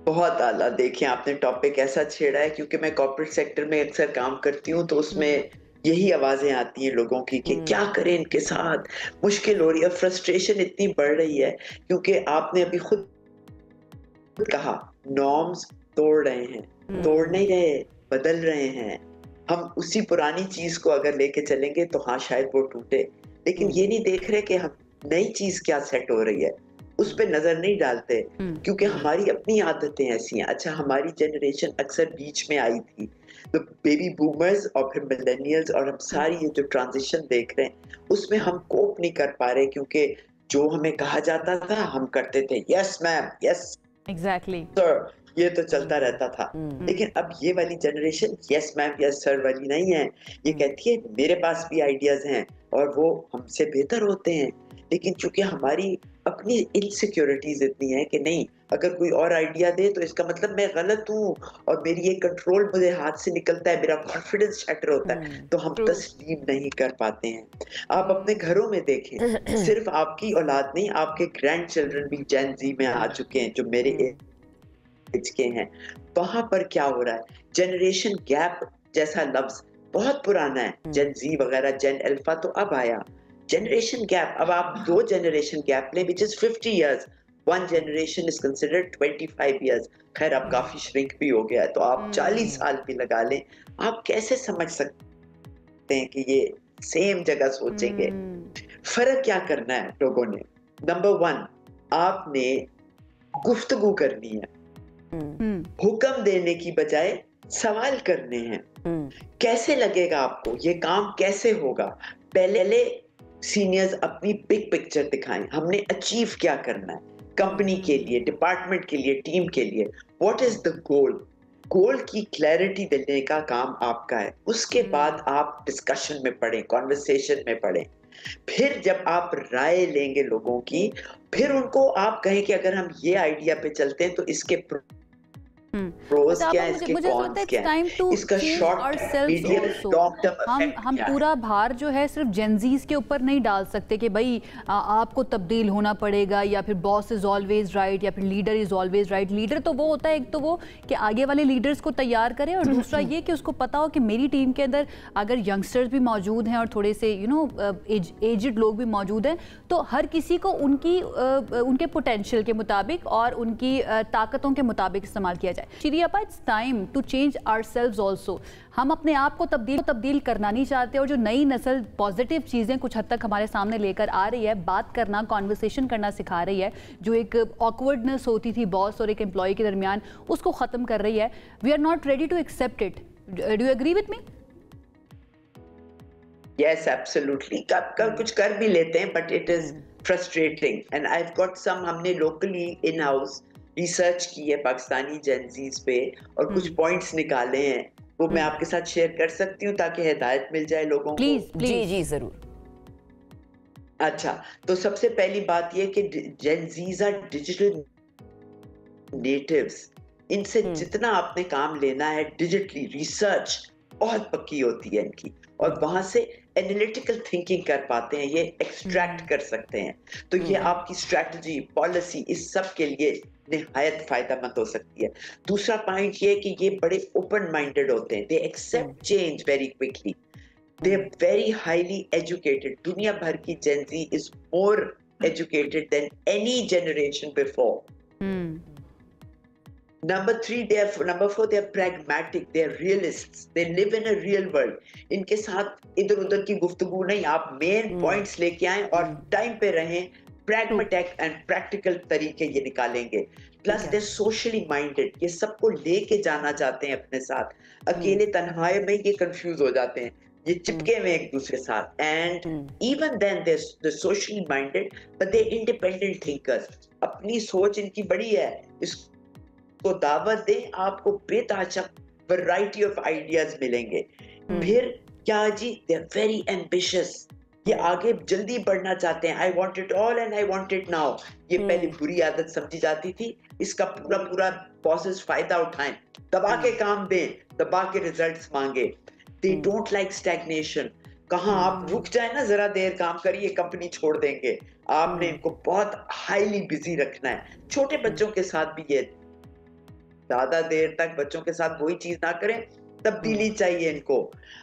बहुत आला। देखिए, आपने टॉपिक ऐसा छेड़ा है, क्योंकि मैं कॉर्पोरेट सेक्टर में अक्सर काम करती हूँ, तो उसमें यही आवाजें आती हैं लोगों की कि क्या करें इनके साथ, मुश्किल हो रही है, फ्रस्ट्रेशन इतनी बढ़ रही है, क्योंकि आपने अभी खुद कहा नॉर्म्स तोड़ रहे हैं, तोड़ नहीं रहे, बदल रहे हैं। हम उसी पुरानी चीज को अगर लेके चलेंगे तो हाँ शायद वो टूटे, लेकिन ये नहीं देख रहे कि हम नई चीज क्या सेट हो रही है उस पर नजर नहीं डालते, क्योंकि हमारी अपनी आदतें ऐसी हैं। अच्छा, हमारी जनरेशन अक्सर बीच में आई थी, तो बेबी बूमर्स और फिर मिलेनियल्स, और हम सारी ये जो ट्रांजिशन देख रहे हैं उसमें हम कोप नहीं कर पा रहे, क्योंकि जो हमें कहा जाता था हम करते थे, yes ma'am, yes exactly sir, ये तो चलता रहता था। लेकिन अब ये वाली generation yes ma'am yes sir वाली नहीं है, ये कहती है मेरे पास भी आइडियाज हैं और वो हमसे बेहतर होते हैं। लेकिन चूंकि हमारी अपनी इनसिक्योरिटीज इतनी है कि नहीं, अगर कोई और आइडिया दे तो इसका मतलब मैं गलत हूँ और मेरी ये कंट्रोल मुझे हाथ से निकलता है, मेरा कॉन्फिडेंस शैटर होता है, तो हम तस्लीम नहीं कर पाते हैं। आप अपने घरों में देखें, सिर्फ आपकी औलाद नहीं, आपके ग्रैंड चिल्ड्रन भी जेन ज़ी में आ चुके हैं जो मेरे एज के हैं। वहां पर क्या हो रहा है, जनरेशन गैप जैसा लफ्ज बहुत पुराना है, जेन ज़ी वगैरह, जेन अल्फा तो अब आया। जनरेशन गैप, अब आप 2 जनरेशन गैप लें, which is 50 years, 1 generation is considered 25 years। खैर अब काफी श्रिंक भी हो गया है, तो आप 40 साल भी लगा लें, आप कैसे समझ सकते हैं कि ये सेम जगह सोचेंगे? फर्क क्या करना है लोगों ने? नंबर 1, आपने गुफ्तगू करनी है, हुक्म देने की बजाय सवाल करने हैं। कैसे लगेगा आपको, ये काम कैसे होगा? पहले सीनियर्स अपनी बिग पिक्चर दिखाएं, हमने अचीव क्या करना है कंपनी के लिए, डिपार्टमेंट के लिए, टीम के लिए, व्हाट इज द गोल। गोल की क्लैरिटी देने का काम आपका है। उसके बाद आप डिस्कशन में पढ़ें, कॉन्वर्सेशन में पढ़ें। फिर जब आप राय लेंगे लोगों की, फिर उनको आप कहें कि अगर हम ये आइडिया पे चलते हैं तो इसके प्रोस क्या है, इसके कॉन्स क्या है, इसका शॉर्ट मीडियम लॉन्ग टर्म हम पूरा भार जो है सिर्फ जेनजीज के ऊपर नहीं डाल सकते कि भाई आपको तब्दील होना पड़ेगा, या फिर बॉस इज ऑलवेज राइट, या फिर leader is always right. Leader तो वो होता है, एक तो वो कि आगे वाले लीडर्स को तैयार करे, और दूसरा ये कि उसको पता हो कि मेरी टीम के अंदर अगर यंगस्टर्स भी मौजूद हैं और थोड़े से एजड लोग भी मौजूद हैं, तो हर किसी को उनके पोटेंशियल के मुताबिक और उनकी ताकतों के मुताबिक इस्तेमाल किया जाए। Shri Apa, it's time to change ourselves also. हम अपने आप को तब्दील करना नहीं चाहते, और जो नई नस्ल पॉजिटिव चीज़ें कुछ हद तक हमारे सामने लेकर आ रही है, बात करना, कॉन्वर्सेशन करना सिखा रही है, जो एक ऑकवर्डनेस होती थी बॉस और एक एम्प्लॉय के दरमियान, उसको ख़त्म कर रही है। We are not ready to accept it. Do you agree with me? Yes, absolutely. कब कुछ कर भी लेते हैं, but it is frustrating. And I've got some, हमने locally in-house रिसर्च की है पाकिस्तानी जेनजीज पे, और कुछ पॉइंट्स निकाले हैं, वो मैं आपके साथ शेयर कर सकती हूँ ताकि हिदायत मिल जाए लोगों को। जी जरूर। अच्छा, तो सबसे पहली बात ये कि जेनजीज आर डिजिटल नेटिव्स। इनसे जितना आपने काम लेना है डिजिटली, रिसर्च बहुत पक्की होती है इनकी, और वहां से एनालिटिकल थिंकिंग कर पाते हैं, ये एक्सट्रैक्ट कर सकते हैं। तो ये आपकी स्ट्रैटेजी, पॉलिसी, इस सब के लिए निहायत फायदेमंद हो सकती है। दूसरा पॉइंट ये कि ये बड़े ओपन माइंडेड होते हैं, they accept change very quickly, they are very highly educated. दुनिया भर की Gen Z is more educated than any generation before. Number 4, they are pragmatic, they are realists, they live in a real world. इनके साथ इधर उधर की गुफ्तगू नहीं, आप मेन पॉइंट्स लेके आएं और टाइम पे रहें, pragmatic and practical तरीके ये निकालेंगे। प्लस दे सोशली माइंडेड, ये सबको लेके जाना चाहते हैं अपने साथ। अकेले तन्हाई में ये कंफ्यूज हो जाते हैं, ये चिपके हुए एक दूसरे साथ। And even then they socially minded but they independent thinkers. अपनी सोच इनकी बड़ी है, को दावत दें, आपको बेताशक वैरायटी ऑफ आइडियाज मिलेंगे। फिर क्या जी, दे आर वेरी एम्बिशियस, ये आगे जल्दी बढ़ना चाहते हैं। I want it all and I want it now. ये पहले बुरी आदत समझी जाती थी, इसका पूरा बॉसेस फायदा उठाएं, दबा के काम दें, दबा के रिजल्ट्स मांगे। They don't like stagnation. कहाँ आप रुक जाए ना, जरा देर काम करिए, कंपनी छोड़ देंगे। आपने इनको बहुत हाईली बिजी रखना है। छोटे बच्चों के साथ भी ये, ज्यादा देर तक बच्चों के साथ वही चीज ना करें, तब्दीली चाहिए इनको।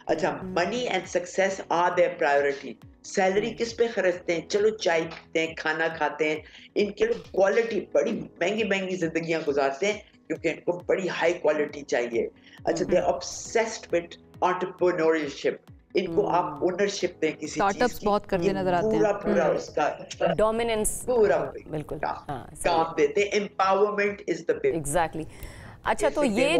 अच्छा, money and success are their priority. Salary किस पे खर्चते हैं? चलो चाय पीते हैं, खाना खाते हैं। इनके लोग क्वालिटी, बड़ी महंगी जिंदगियां गुजारते हैं क्योंकि इनको बड़ी हाई क्वालिटी चाहिए। अच्छा, they are obsessed with entrepreneurship. इनको आप ओनरशिप दें किसी स्टार्टअप्स बहुत करते नजर आते हैं, पूरा उसका डोमिनेंस पूरा बिल्कुल काम देते हैं। Empowerment is the big. Exactly. अच्छा, तो ये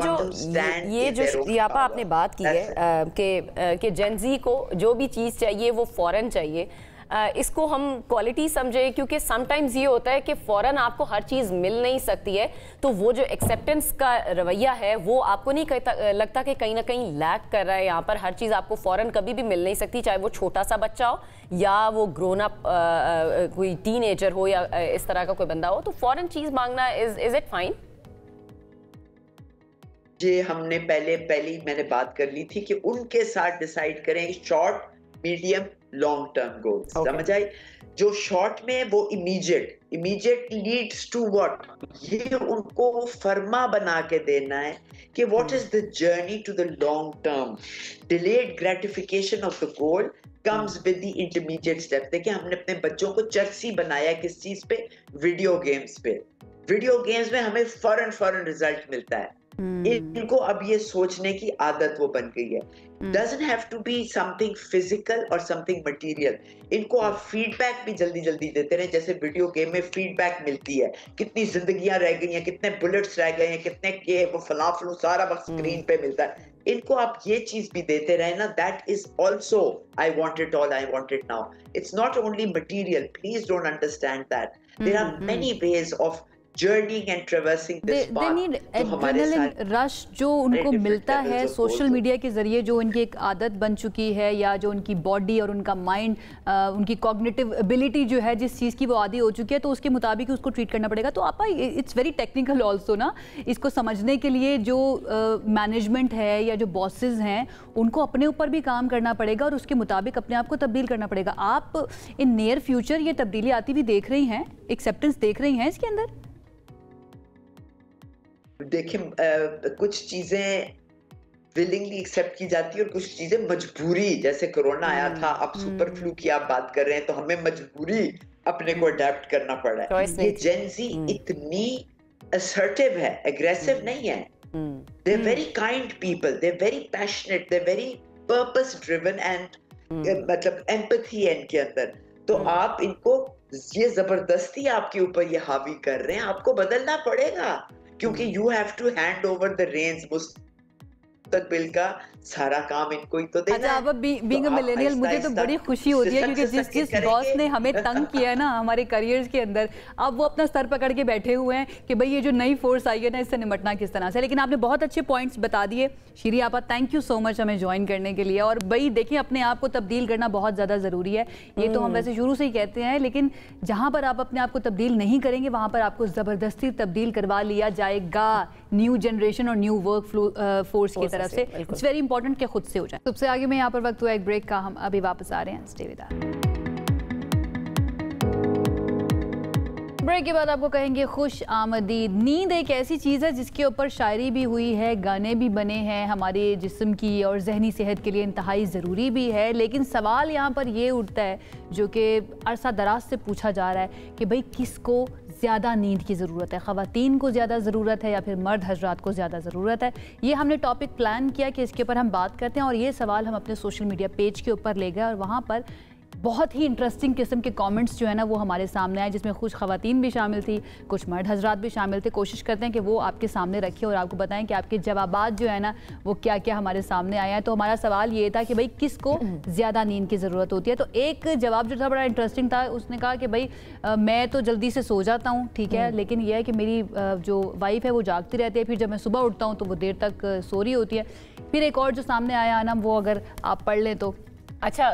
जो श्रीयापा आपने बात की है कि जेनजी को जो भी चीज़ चाहिए वो फौरन चाहिए, इसको हम क्वालिटी समझे, क्योंकि समटाइम्स ये होता है कि फ़ौरन आपको हर चीज़ मिल नहीं सकती है। तो वो जो एक्सेप्टेंस का रवैया है वो आपको नहीं लगता कि कहीं ना कहीं लैक कर रहा है यहाँ पर? हर चीज़ आपको फ़ौरन कभी भी मिल नहीं सकती, चाहे वो छोटा सा बच्चा हो या वो ग्रोन अप कोई टीनेजर हो या इस तरह का कोई बंदा हो, तो फ़ौरन चीज़ मांगना इज इट फाइन? ये हमने पहले मैंने बात कर ली थी कि उनके साथ डिसाइड करें short, medium, long term goals. समझ आई? जो शॉर्ट में है वो इमीडिएट लीड्स टू व्हाट, ये उनको फर्मा बना के देना है कि what is the journey to the long term. Delayed gratification of the goal comes with the intermediate steps। देखिए, हमने अपने बच्चों को चर्सी बनाया किस चीज पे? वीडियो गेम्स पे। वीडियो गेम्स में हमें फौरन रिजल्ट मिलता है। इनको अब ये सोचने की आदत वो बन गई है। doesn't have to be something physical और something material। इनको आप फीडबैक भी जल्दी देते रहे, जैसे वीडियो गेम में फीडबैक मिलती है, कितनी जिंदगियां रह गई हैं, कितने बुलेट्स रह गए हैं, कितने के वो फलाफलू सारा वक्त स्क्रीन पे मिलता है। इनको आप ये चीज भी देते रहे ना, that is also I want it all, I want it now. It's not only material, please don't understand that. There are many ways of journeying and traversing this path. They need adrenaline rush जो उनको मिलता है social media के जरिए, जो उनकी एक आदत बन चुकी है, या जो उनकी बॉडी और उनका माइंड, उनकी कॉग्निटिव एबिलिटी जो है जिस चीज़ की वो आदी हो चुकी है, तो उसके मुताबिक उसको ट्रीट करना पड़ेगा। तो आपा इट्स वेरी टेक्निकल ऑल्सो ना, इसको समझने के लिए जो मैनेजमेंट है या जो बॉसेस हैं उनको अपने ऊपर भी काम करना पड़ेगा और उसके मुताबिक अपने आप को तब्दील करना पड़ेगा। आप इन नियर फ्यूचर ये तब्दीली आती हुई देख रही हैं, एक्सेप्टेंस देख रही हैं इसके अंदर? देखिए कुछ चीजें विलिंगली एक्सेप्ट की जाती है और कुछ चीजें मजबूरी, जैसे कोरोना आया था, अब सुपर फ्लू की आप बात कर रहे हैं, तो हमें मजबूरी अपने को अडेप्ट करना पड़ा है। ये जेन ज़ी इतनी असर्टिव है, एग्रेसिव नहीं है। They are very kind people, they are very passionate, they are very purpose driven and मतलब एम्पैथी है इनके अंदर। तो आप इनको ये जबरदस्ती आपके ऊपर ये हावी कर रहे हैं, आपको बदलना पड़ेगा, क्योंकि you have to hand over the range. मुस्तकबिल का सारा काम इनको ही तो देना है। अच्छा, अब बीइंग अ मिलेनियल मुझे तो बड़ी खुशी होती है, क्योंकि जिस बॉस ने हमें तंग किया है ना हमारे करियर्स के अंदर, अब वो अपना सर पकड़ के बैठे हुए हैं कि भाई ये जो नई फोर्स आई है ना, इससे निपटना किस तरह से। लेकिन आपने बहुत अच्छे पॉइंट्स बता दिए शीरी आपा, थैंक यू सो मच हमें ज्वाइन करने के लिए। और भाई देखिए, अपने आप को तब्दील करना बहुत ज़्यादा ज़रूरी है, ये तो हम वैसे शुरू से ही कहते हैं, लेकिन जहाँ पर आप अपने आप को तब्दील नहीं करेंगे वहाँ पर आपको ज़बरदस्ती तब्दील करवा लिया जाएगा न्यू जनरेशन और न्यू वर्क फोर्स की तरफ से। इट्स वेरी इंपॉर्टेंट कि खुद से हो जाए। सबसे आगे में यहाँ पर वक्त हुआ एक ब्रेक का, हम अभी वापस आ रहे हैं। Stay with us. ब्रेक के बाद आपको कहेंगे खुश आमदीद। नींद एक ऐसी चीज़ है जिसके ऊपर शायरी भी हुई है, गाने भी बने हैं, हमारे जिस्म की और जहनी सेहत के लिए इंतहाई ज़रूरी भी है। लेकिन सवाल यहाँ पर ये उठता है जो कि अरसा दराज से पूछा जा रहा है कि भाई किसको ज़्यादा नींद की ज़रूरत है, ख़वातीन को ज़्यादा ज़रूरत है या फिर मर्द हजरात को ज़्यादा ज़रूरत है। ये हमने टॉपिक प्लान किया कि इसके ऊपर हम बात करते हैं, और ये सवाल हम अपने सोशल मीडिया पेज के ऊपर ले गए और वहाँ पर बहुत ही इंटरेस्टिंग किस्म के कमेंट्स जो है ना वो हमारे सामने आए, जिसमें कुछ ख़वातीन भी शामिल थी, कुछ मर्द हजरात भी शामिल थे। कोशिश करते हैं कि वो आपके सामने रखें और आपको बताएं कि आपके जवाबात जो है ना वो क्या क्या हमारे सामने आए हैं। तो हमारा सवाल ये था कि भाई किसको ज़्यादा नींद की ज़रूरत होती है। तो एक जवाब जो था बड़ा इंटरेस्टिंग था, उसने कहा कि भाई मैं तो जल्दी से सो जाता हूँ, ठीक है, लेकिन यह है कि मेरी जो वाइफ है वो जागती रहती है, फिर जब मैं सुबह उठता हूँ तो वो देर तक सो रही होती है। फिर एक और जो सामने आया आनम, वो अगर आप पढ़ लें तो। अच्छा,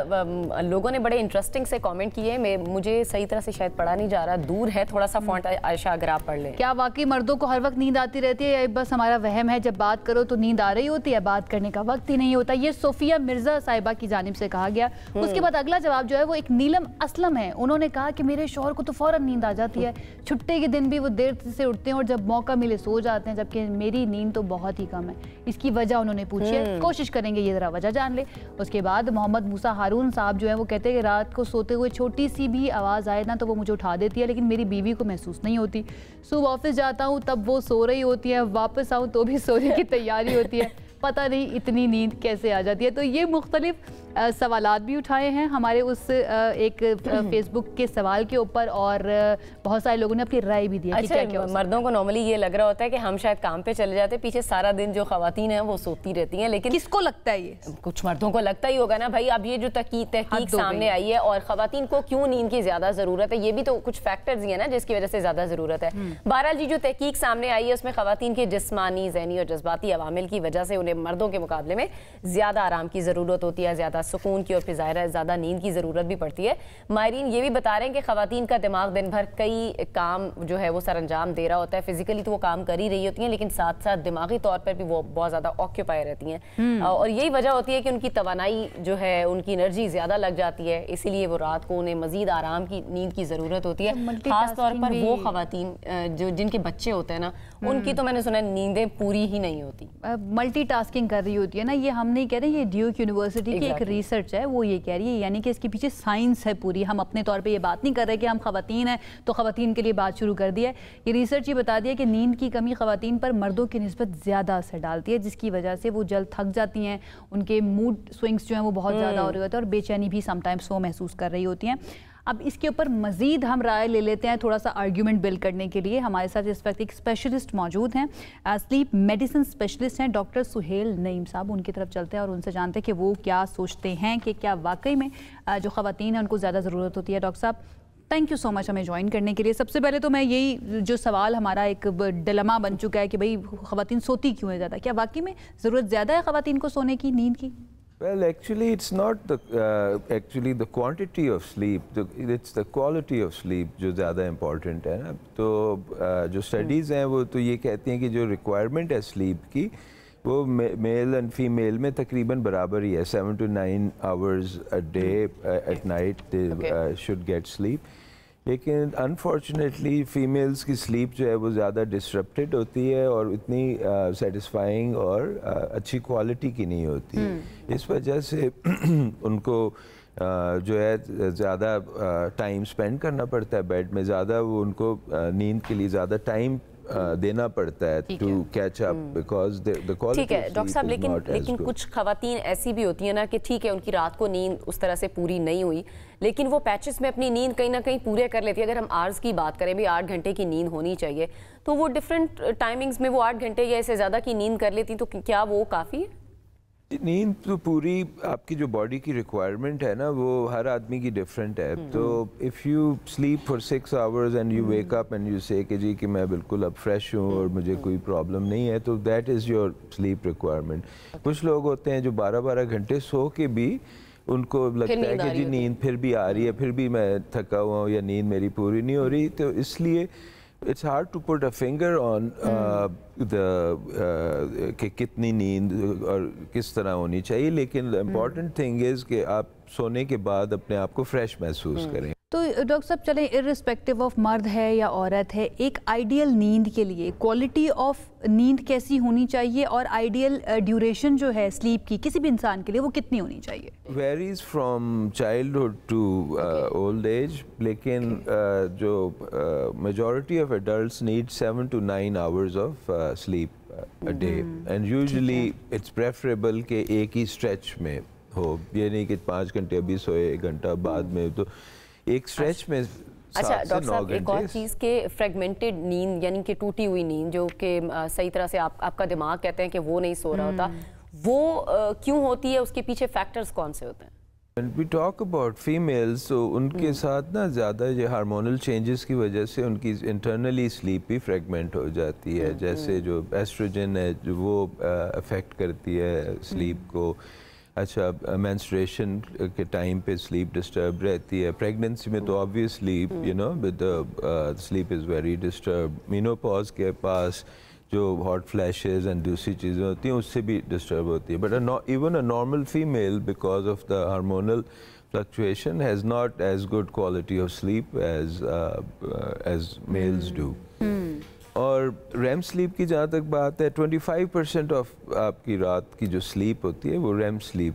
लोगों ने बड़े इंटरेस्टिंग से कमेंट किए, मैं मुझे सही तरह से शायद पढ़ा नहीं जा रहा, दूर है थोड़ा सा फॉन्ट। आयशा अगर आप पढ़ लें। क्या वाकई मर्दों को हर वक्त नींद आती रहती है, या बस हमारा वहम है, जब बात करो तो नींद आ रही होती है, बात करने का वक्त ही नहीं होता? ये सोफिया मिर्जा साहिबा की जानिब से कहा गया। उसके बाद अगला जवाब जो है वो एक नीलम असलम है। उन्होंने कहा कि मेरे शौहर को तो फौरन नींद आ जाती है, छुट्टे के दिन भी वो देर से उठते हैं और जब मौका मिले सो जाते हैं, जबकि मेरी नींद तो बहुत ही कम है। इसकी वजह उन्होंने पूछी है, कोशिश करेंगे ये जरा वजह जान ले। उसके बाद मोहम्मद मूसा हारून साहब जो है वो कहते हैं कि रात को सोते हुए छोटी सी भी आवाज़ आए ना तो वो मुझे उठा देती है, लेकिन मेरी बीवी को महसूस नहीं होती। सुबह ऑफिस जाता हूँ तब वो सो रही होती है, वापस आऊँ तो भी सोने की तैयारी होती है, पता नहीं इतनी नींद कैसे आ जाती है। तो ये मुख्तलिफ सवालात भी उठाए हैं हमारे उस एक फेसबुक के सवाल के ऊपर, और बहुत सारे लोगों ने अपनी राय भी दी है। अच्छा, क्या मर्दों को नॉर्मली ये लग रहा होता है कि हम शायद काम पे चले जाते, पीछे सारा दिन जो खवातीन हैं वो सोती रहती हैं, लेकिन किसको लगता है ये? कुछ मर्दों को लगता ही होगा ना भाई। अब ये जो तहकीक सामने आई है, और खवातीन को क्यों नींद की ज्यादा जरूरत है, ये भी तो कुछ फैक्टर्स ही है ना जिसकी वजह से ज्यादा जरूरत है। बहरहाल जी, जो तहकीक सामने आई है उसमें खवातीन के जिस्मानी, ज़हनी और जज्बाती अवामिल की वजह से उन्हें मर्दों के मुकाबले में ज्यादा आराम की जरूरत होती है, ज्यादा सुकून की, और फिर ज़ाहिर है ज़्यादा नींद की ज़रूरत भी पड़ती है। माहिरीन ये भी बता रहे हैं कि ख़वातीन का दिमाग दिन भर कई काम जो है वो सरअंजाम दे रहा होता है। फिजिकली तो वो काम कर ही रही होती हैं, लेकिन साथ साथ दिमागी तौर पर भी वो बहुत ज़्यादा ऑक्यूपाई रहती हैं, और यही वजह होती है कि उनकी तवानाई जो है, उनकी एनर्जी ज़्यादा लग जाती है, इसीलिए वो रात को उन्हें मज़ीद आराम की नींद की ज़रूरत होती है। ख़ास तौर पर वो ख़वातीन जो जिनके बच्चे होते हैं ना, उनकी तो मैंने सुना नींदें पूरी ही नहीं होती, मल्टीटास्किंग कर रही होती है ना। ये हम नहीं कह रहे, ये ड्यूक यूनिवर्सिटी की एक रिसर्च है, वो ये कह रही है, यानी कि इसके पीछे साइंस है पूरी। हम अपने तौर पे ये बात नहीं कर रहे कि हम खवातीन हैं तो खवातीन के लिए बात शुरू कर दी है। ये रिसर्च ये बता दिया कि नींद की कमी खवातीन पर मर्दों की निस्बत ज़्यादा असर डालती है, जिसकी वजह से वो जल्द थक जाती हैं, उनके मूड स्विंग्स जो हैं वो बहुत ज़्यादा हो रहे होते हैं, और बेचैनी भी समटाइम्स वो महसूस कर रही होती हैं। अब इसके ऊपर मज़ीद हम राय ले लेते हैं, थोड़ा सा आर्ग्यूमेंट बिल्ड करने के लिए। हमारे साथ इस वक्त एक स्पेशलिस्ट मौजूद हैं, स्लीप मेडिसिन स्पेशलिस्ट हैं, डॉक्टर सुहेल नईम साहब। उनकी तरफ चलते हैं और उनसे जानते हैं कि वो क्या सोचते हैं कि क्या वाकई में जो ख़वातीन हैं उनको ज़्यादा ज़रूरत होती है। डॉक्टर साहब, थैंक यू सो मच हमें ज्वाइन करने के लिए। सबसे पहले तो मैं यही जो सवाल हमारा एक डिलेमा बन चुका है कि भाई ख़वातीन सोती क्यों है ज़्यादा, क्या वाकई में ज़रूरत ज़्यादा है ख़वातीन को सोने की, नींद की? Well, actually, it's not the quantity of sleep. It's the quality of sleep जो ज़्यादा important है ना। तो जो studies हैं वो तो ये कहती हैं कि जो requirement है sleep की वो मेल एंड फीमेल में तकरीबन बराबर ही है। 7 to 9 hours a day at night they should get sleep. लेकिन अनफॉर्चुनेटली फ़ीमेल्स की स्लीप जो है वो ज़्यादा डिसरप्टेड होती है और इतनी सेटिस्फाइंग और अच्छी क्वालिटी की नहीं होती। इस वजह से उनको जो है ज़्यादा टाइम स्पेंड करना पड़ता है बेड में, ज़्यादा वो उनको नींद के लिए ज़्यादा टाइम देना पड़ता है to catch up because the quality. ठीक है डॉक्टर साहब, लेकिन कुछ खवातीन ऐसी भी होती है ना कि ठीक है उनकी रात को नींद उस तरह से पूरी नहीं हुई, लेकिन वो पैचेस में अपनी नींद कहीं ना कहीं पूरे कर लेती है। अगर हम आवर्स की बात करें भी 8 घंटे की नींद होनी चाहिए, तो वो डिफरेंट टाइमिंग्स में वो 8 घंटे या इससे ज़्यादा की नींद कर लेती, तो क्या वो काफ़ी है? नींद तो पूरी आपकी जो बॉडी की रिक्वायरमेंट है ना वो हर आदमी की डिफरेंट है। तो if you sleep for 6 hours and you wake up and you से कि जी कि मैं बिल्कुल अब फ्रेश हूँ और मुझे कोई प्रॉब्लम नहीं है, तो that is your sleep requirement. कुछ लोग होते हैं जो 12-12 घंटे सो के भी उनको लगता है कि जी नींद फिर भी आ रही है, फिर भी मैं थका हुआ हूँ या नींद मेरी पूरी नहीं हो रही। तो इसलिए it's hard to put a finger on कि कितनी नींद और किस तरह होनी चाहिए, लेकिन इम्पॉर्टेंट थिंग इज़ कि आप सोने के बाद अपने आप को फ्रेश महसूस करें। तो डॉक्टर साहब चले, इर्रिस्पेक्टिव ऑफ मर्द है या औरत है, एक आइडियल नींद के लिए क्वालिटी ऑफ नींद कैसी होनी चाहिए और आइडियल ड्यूरेशन जो है स्लीप की किसी भी इंसान के लिए वो कितनी होनी चाहिए? Varies from childhood to old age, लेकिन जो majority of adults need 7 to 9 hours of sleep a day and usually it's preferable कि एक ही स्ट्रेच में हो, ये नहीं कि 5 घंटे अभी सोए 1 घंटा बाद में, तो एक स्ट्रेच में। अच्छा डॉक्टर साहब, एक और चीज़ के फ्रेगमेंटेड नींद यानी कि टूटी हुई नींद जो कि सही तरह से आपका दिमाग कहते हैं कि वो नहीं सो रहा होता, वो क्यों होती है? उसके पीछे फैक्टर्स कौन से होते हैं? When we talk about females, तो उनके साथ ना ज़्यादा ये हार्मोनल चेंजेस की वजह से उनकी इंटरनली स्लीप भी फ्रेगमेंट हो जाती है। जैसे जो एस्ट्रोजन है जो वो अफेक्ट करती है स्लीप को। अच्छा, मेंस्ट्रुएशन के टाइम पे स्लीप डिस्टर्ब रहती है। प्रेगनेंसी में तो obviously you know with sleep is very disturb. Menopause के पास जो हॉट फ्लैशेस एंड दूसरी चीज़ें होती हैं उससे भी डिस्टर्ब होती है। But even a normal female because of the hormonal fluctuation has not as good quality of sleep as males do. और रैम स्लीप की जहाँ तक बात है, 25% ऑफ आपकी रात की जो स्लीप होती है वो रैम स्लीप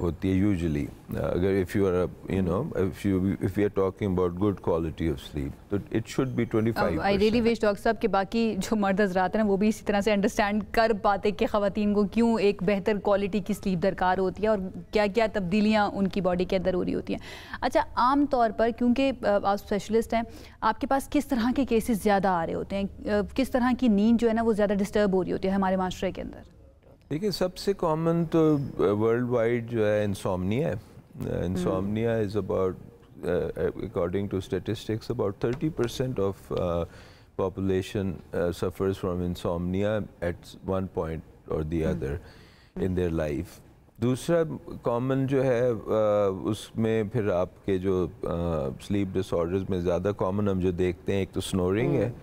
होती है यूजुअली। अगर if you are you know if we are talking about good quality of sleep, तो it should be 25%। I really wish doctor साहब कि बाकी जो मर्द हज़रात हैं वो भी इसी तरह से अंडरस्टैंड कर पाते कि ख़वातीन को क्यों एक बेहतर क्वालिटी की स्लीप दरकार होती है और क्या क्या तब्दीलियाँ उनकी बॉडी के अंदर हो रही होती हैं। अच्छा, आम तौर पर क्योंकि आप स्पेशलिस्ट हैं, आपके पास किस तरह के केसेस ज़्यादा आ रहे होते हैं? किस तरह की नींद जो है ना वो ज़्यादा डिस्टर्ब हो रही होती है हमारे माशरे के अंदर? देखिए, सबसे कॉमन तो वर्ल्ड वाइड जो है इंसोम्निया है। Insomnia is about according to statistics about 30% of population suffers from insomnia at one point और the other in their life. दूसरा कॉमन जो है उसमें फिर आपके जो स्लीप डिसऑर्डर्स में ज़्यादा कॉमन हम जो देखते हैं, एक तो स्नोरिंग है,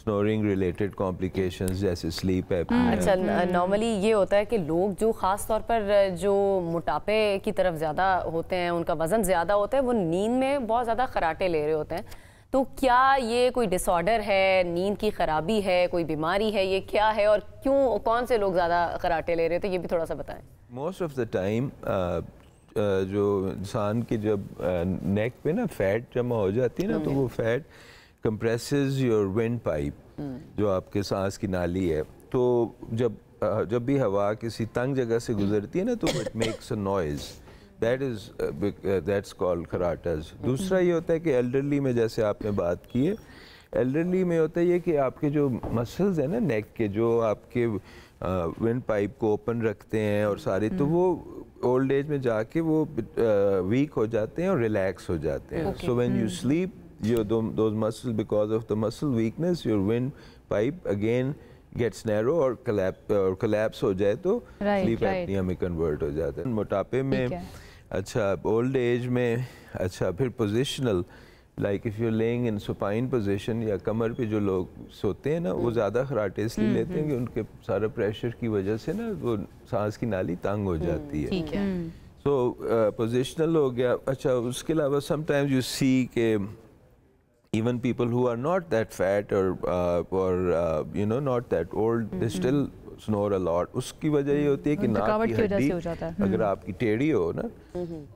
स्नोरिंग रिलेटेड कॉम्प्लिकेशंस जैसे स्लीप एपनिया। अच्छा, नॉर्मली ये होता है कि लोग जो ख़ास तौर पर जो मोटापे की तरफ ज़्यादा होते हैं, उनका वज़न ज़्यादा होता है, वो नींद में बहुत ज़्यादा खराटे ले रहे होते हैं। तो क्या ये कोई डिसऑर्डर है, नींद की खराबी है, कोई बीमारी है, ये क्या है और क्यों, कौन से लोग ज़्यादा खराटे ले रहे हैं? तो ये भी थोड़ा सा बताएं। मोस्ट ऑफ द टाइम जो इंसान की जब नेक पे ना फैट जमा हो जाती है ना, तो वो fat compresses your wind pipe, जो आपके सांस की नाली है। तो जब भी हवा किसी तंग जगह से गुजरती है ना, तो it makes a noise, that's called खराटस। दूसरा ये होता है कि एल्डरली में, जैसे आपने बात की है, एल्डरली में होता है ये कि आपके जो मसल्स हैं ना नेक के, जो आपके विंड पाइप को ओपन रखते हैं और सारे, तो वो ओल्ड एज में जाके वो वीक हो जाते हैं और रिलैक्स हो जाते हैं। So when you sleep those muscles, because of the muscle weakness, your windpipe again gets narrow और collapse हो जाए तो sleep apnea में convert हो जाता है। मोटापे में अच्छा, old age में अच्छा, फिर positional, like if you're laying in supine position या कमर पे जो लोग सोते हैं ना, वो ज़्यादा खराटे इसलिए लेते हैं कि उनके सारा प्रेशर की वजह से ना वो सांस की नाली तंग हो जाती है। So positional हो गया। अच्छा, उसके अलावा sometimes you see के even people who are not that fat or you know not that old, they still snore a lot। उसकी वजह ये होती है कि नाक की हड्डी अगर आपकी टेढ़ी हो ना,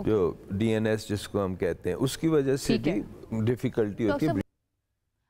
जो DNS जिसको हम कहते हैं, उसकी वजह से भी डिफिकल्टी होती है।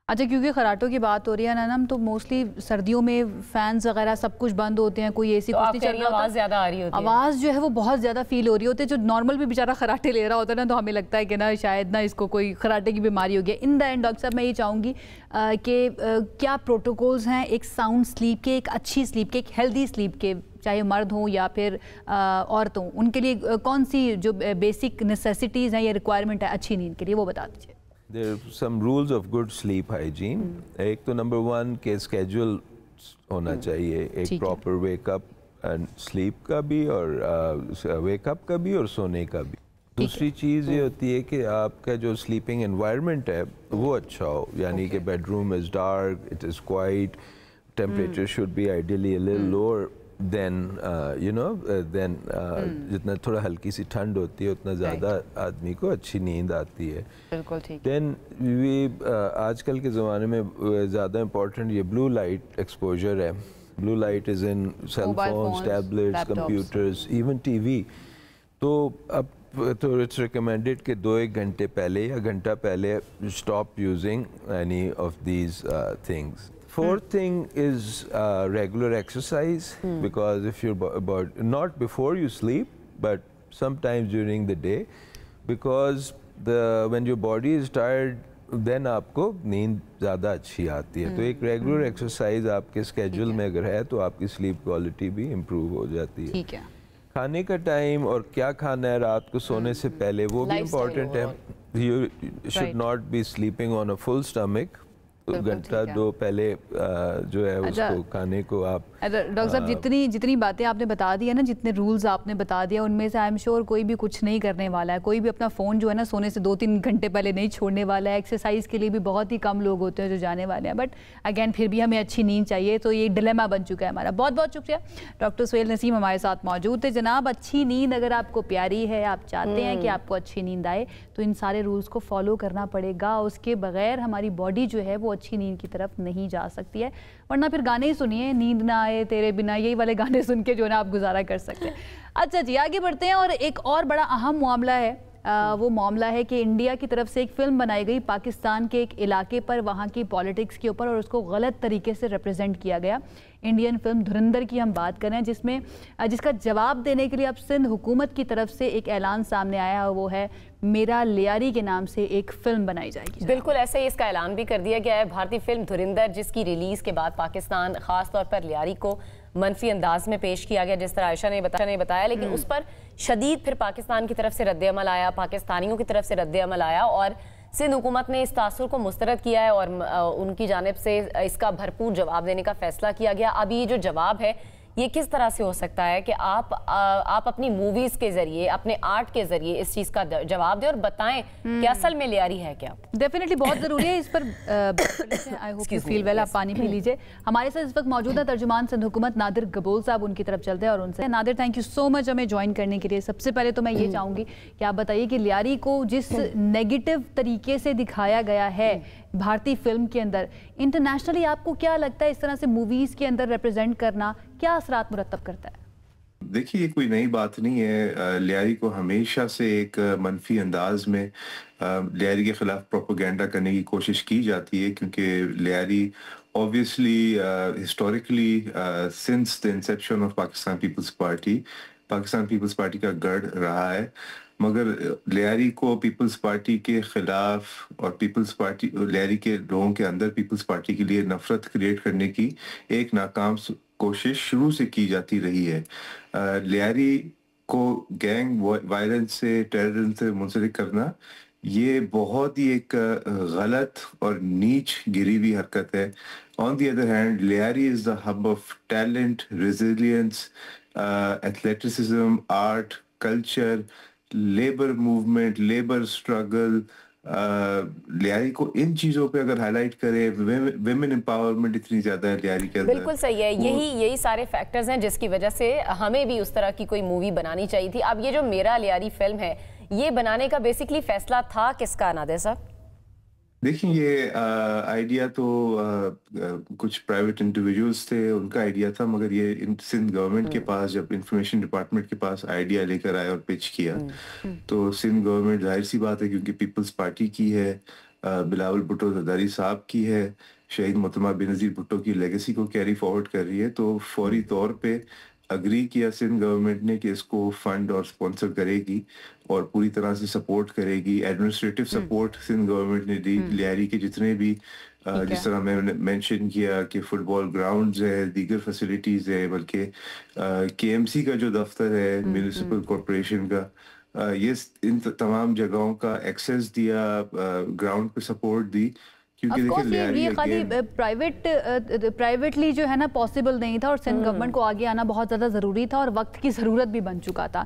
अच्छा, क्योंकि खराटों की बात हो रही है ना, तो मोस्टली सर्दियों में फैंस वगैरह सब कुछ बंद होते हैं, कोई एसी कुछ नहीं चल रहा, आवाज़ ज़्यादा आ रही होती है, आवाज़ जो है वो बहुत ज़्यादा फील हो रही होती है। जो नॉर्मल भी बेचारा खराटे ले रहा होता है ना, तो हमें लगता है कि ना शायद ना इसको कोई खराटे की बीमारी हो गया। इन द एंड डॉक्टर साहब, मैं ये चाहूँगी कि क्या प्रोटोकॉल्स हैं एक साउंड स्लीप के, एक अच्छी स्लीप के, एक हेल्दी स्लीप के, चाहे मर्द हों या फिर औरतों, उनके लिए कौन सी जो बेसिक नेसेसिटीज़ हैं या रिक्वायरमेंट है अच्छी नींद के लिए, वो बता दीजिए। There are some rules of good sleep hygiene। एक तो नंबर 1 के schedule होना चाहिए, एक proper wake up and sleep का भी और wake up का भी और सोने का भी। दूसरी चीज़ ये होती है कि आपका जो sleeping environment है वो अच्छा हो, यानी कि bedroom is dark, it is quiet, temperature should be ideally a little lower than you know then जितना थोड़ा हल्की सी ठंड होती है उतना ज़्यादा आदमी को अच्छी नींद आती है। बिल्कुल ठीक। Then आजकल के ज़माने में ज़्यादा इम्पोर्टेंट ये ब्लू लाइट एक्सपोजर है। Blue light is in cell phones, tablets, computers, even TV. तो अब तो इट्स रिकमेंडेड कि 2-1 घंटे पहले या घंटा पहले stop using any of these things. Fourth thing is regular exercise, because if you're not before you sleep, but sometimes during the day, because when your body is tired, then आपको नींद ज़्यादा अच्छी आती है। तो एक रेगुलर एक्सरसाइज आपके schedule में अगर है तो आपकी स्लीप क्वालिटी भी इम्प्रूव हो जाती है। ठीक है। खाने का टाइम और क्या खाना है रात को सोने से पहले वो भी इम्पोर्टेंट है। You should not be sleeping on a full stomach। घंटा 2 पहले जो है उसको खाने को आप। डॉक्टर साहब, जितनी बातें आपने बता दी है ना, जितने रूल्स आपने बता दिया, उनमें से आई एम श्योर कोई भी कुछ नहीं करने वाला है। कोई भी अपना फ़ोन जो है ना सोने से 2-3 घंटे पहले नहीं छोड़ने वाला है। एक्सरसाइज के लिए भी बहुत ही कम लोग होते हैं जो जाने वाले हैं, बट अगेन फिर भी हमें अच्छी नींद चाहिए, तो ये डिलेमा बन चुका है हमारा। बहुत बहुत शुक्रिया। डॉक्टर सुहेल नसीम हमारे साथ मौजूद थे। जनाब, अच्छी नींद अगर आपको प्यारी है, आप चाहते हैं कि आपको अच्छी नींद आए, तो इन सारे रूल्स को फॉलो करना पड़ेगा। उसके बगैर हमारी बॉडी जो है वो अच्छी नींद की तरफ नहीं जा सकती है, वरना फिर गाने ही सुनिए, नींद ना आए तेरे बिना, यही वाले गाने सुन के जो है ना आप गुजारा कर सकते हैं। अच्छा जी, आगे बढ़ते हैं। और एक और बड़ा अहम मामला है, वो मामला है कि इंडिया की तरफ से एक फ़िल्म बनाई गई पाकिस्तान के एक इलाके पर, वहाँ की पॉलिटिक्स के ऊपर, और उसको गलत तरीके से रिप्रेजेंट किया गया। इंडियन फिल्म धुरंधर की हम बात करें, जिसका जवाब देने के लिए अब सिंध हुकूमत की तरफ से एक ऐलान सामने आया, और वो है मेरा लियारी के नाम से एक फिल्म बनाई जाएगी। बिल्कुल ऐसे ही इसका ऐलान भी कर दिया गया है। भारतीय फिल्म धुरंधर, जिसकी रिलीज़ के बाद पाकिस्तान ख़ास तौर पर लियारी को मनफी अंदाज में पेश किया गया, जिस तरह आयशा ने बताया, लेकिन उस पर शदीद फिर पाकिस्तान की तरफ से रद्द-ए-अमल आया, पाकिस्तानियों की तरफ से रद्द-ए-अमल आया, और सिंध हुकूमत ने इस तासुर को मुस्तरद किया है और उनकी जानिब से इसका भरपूर जवाब देने का फैसला किया गया। अब ये जो जवाब है ये किस तरह से हो सकता है कि आप अपनी मूवीज के जरिए, अपने आर्ट के जरिए इस चीज का जवाब दें और बताएं कि असल में लियारी है क्या। डेफिनेटली बहुत जरूरी है इस पर। I hope you feel well. आप पानी पी लीजिए। हमारे साथ इस वक्त मौजूद है तर्जुमान सिंध हुकूमत नादिर गबोल साहब, उनकी तरफ चलते हैं और उनसे। Nadir, thank you so much हमें ज्वाइन करने के लिए। सबसे पहले तो मैं ये चाहूंगी कि आप बताइए कि लियारी को जिस नेगेटिव तरीके से दिखाया गया है भारतीय फिल्म के अंदर, इंटरनेशनली आपको क्या लगता है इस तरह से मूवीज के अंदर रिप्रेजेंट करना क्या असरात मुरत्तब करता है? देखिए, ये कोई नई बात नहीं है। लियारी को हमेशा से एक मनफी अंदाज में लियारी के खिलाफ प्रोपेगेंडा करने की कोशिश की जाती है, क्योंकि Lyari obviously historically since the inception of Pakistan Peoples Party का गढ़ रहा है। मगर लियारी को पीपल्स पार्टी के खिलाफ और लियारी के लोगों के अंदर पीपल्स पार्टी के लिए नफरत क्रिएट करने की एक नाकाम कोशिश शुरू से की जाती रही है। लियारी को गैंग वायलेंस से, टेररिज्म से मुंसलिक करना, ये बहुत ही एक गलत और नीच गिरी हुई हरकत है। On the other hand, Lyari is the hub of talent, resilience, athleticism, art, culture, labour movement, labour struggle. Lyari को इन चीजों पे अगर हाईलाइट करें, विमेन एम्पावरमेंट इतनी ज्यादा है लियारी के अंदर। बिल्कुल सही है, यही सारे फैक्टर्स हैं जिसकी वजह से हमें भी उस तरह की कोई मूवी बनानी चाहिए थी। अब ये जो मेरा लियारी फिल्म है, ये बनाने का बेसिकली फैसला था किसका, नादिर साहब? देखिए, ये आइडिया तो कुछ प्राइवेट इंडिविजुअल्स थे, उनका आइडिया था, मगर ये सिंध गवर्नमेंट के पास, जब इंफॉर्मेशन डिपार्टमेंट के पास आइडिया लेकर आए और पिच किया, तो सिंध गवर्नमेंट, जाहिर सी बात है क्योंकि पीपल्स पार्टी की है, बिलावल भुट्टो जरदारी साहब की है, शहीद मोहतरमा बेनज़ीर भुट्टो की लेगेसी को कैरी फॉरवर्ड कर रही है, तो फौरी तौर पे अग्री किया सिंध गवर्नमेंट ने कि इसको फंड और स्पॉन्सर करेगी और पूरी तरह से सपोर्ट करेगी। एडमिनिस्ट्रेटिव सपोर्ट सिंध गवर्नमेंट ने दी। लियारी के जितने भी जिस तरह मैंने मेंशन किया कि फुटबॉल ग्राउंड्स है, दीगर फैसिलिटीज है, बल्कि केएमसी का जो दफ्तर है म्यूनिसिपल कॉरपोरेशन का, ये इन तमाम जगहों का एक्सेस दिया, ग्राउंड पे सपोर्ट दी, क्योंकि देखिए ये खाली प्राइवेटली जो है ना पॉसिबल नहीं था और सिंध गवर्नमेंट को आगे आना बहुत ज़्यादा ज़रूरी था और वक्त की ज़रूरत भी बन चुका था।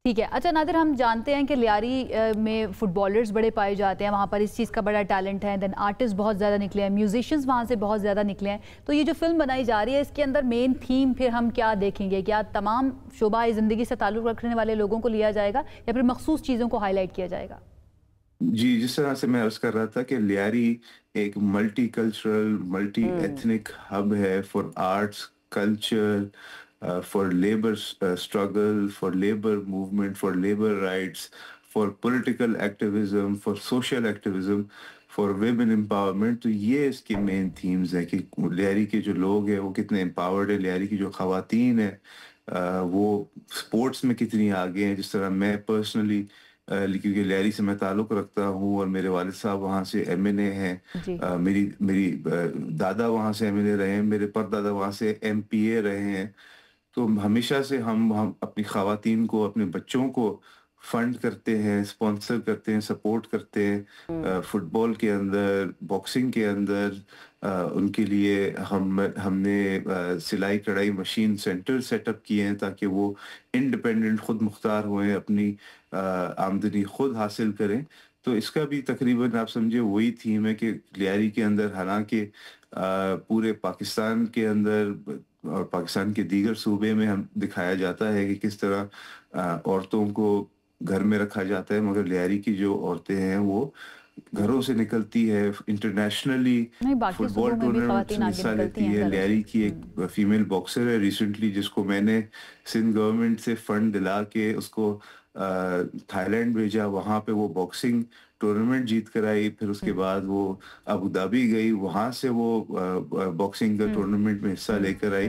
ठीक है, अच्छा नादिर, हम जानते हैं कि लियारी में फुटबॉलर्स बड़े पाए जाते हैं, वहाँ पर इस चीज़ का बड़ा टैलेंट है, देन आर्टिस्ट बहुत ज़्यादा निकले हैं, म्यूजिशियंस वहाँ से बहुत ज़्यादा निकले हैं। तो ये जो फिल्म बनाई जा रही है, इसके अंदर मेन थीम फिर हम क्या देखेंगे? क्या तमाम शोबा ज़िंदगी से ताल्लुक़ रखने वाले लोगों को लिया जाएगा या फिर मखसूस चीज़ों को हाईलाइट किया जाएगा? जी, जिस तरह से मैं अर्ज कर रहा था कि लियारी एक multi cultural, multi ethnic hub है for arts, culture, for labour struggle, for labour movement, for labour rights, for political activism, for social activism, for women empowerment. तो ये इसकी मेन थीम्स है कि लियारी के जो लोग हैं वो कितने एम्पावर्ड है, लियारी की जो खवातीन है वो स्पोर्ट्स में कितनी आगे हैं। जिस तरह मैं पर्सनली, क्योंकि लियारी से मैं ताल्लुक़ रखता हूँ और मेरे वालिद साहब वहाँ से एमएनए हैं, मेरी दादा वहाँ से एमएनए रहे हैं, मेरे परदादा वहाँ से एमपीए रहे हैं। तो हमेशा से हम अपनी खवातीन को, अपने बच्चों को फंड करते हैं, स्पॉन्सर करते हैं, सपोर्ट करते हैं। फुटबॉल के अंदर, बॉक्सिंग के अंदर उनके लिए हमने सिलाई कढ़ाई मशीन सेंटर सेटअप किए हैं ताकि वो इंडिपेंडेंट, खुद मुख्तार हुए, अपनी आमदनी खुद हासिल करें। तो इसका भी तकरीबन आप समझे वही थीम है कि लियारी के अंदर, हालांकि पूरे पाकिस्तान के अंदर और पाकिस्तान के दीगर सूबे में हम दिखाया जाता है कि किस तरह औरतों को घर में रखा जाता है, मगर लियारी की जो औरतें हैं वो घरों से निकलती है, इंटरनेशनली फुटबॉल टूर्नामेंट में हिस्सा लेती है। लियारी की एक फीमेल बॉक्सर है रिसेंटली, जिसको मैंने सिंध गवर्नमेंट से फंड दिला के उसको थाईलैंड भेजा, वहां पे वो बॉक्सिंग टूर्नामेंट जीत कर आई, फिर उसके बाद वो अबू धाबी गई, वहां से वो बॉक्सिंग का टूर्नामेंट में हिस्सा लेकर आई।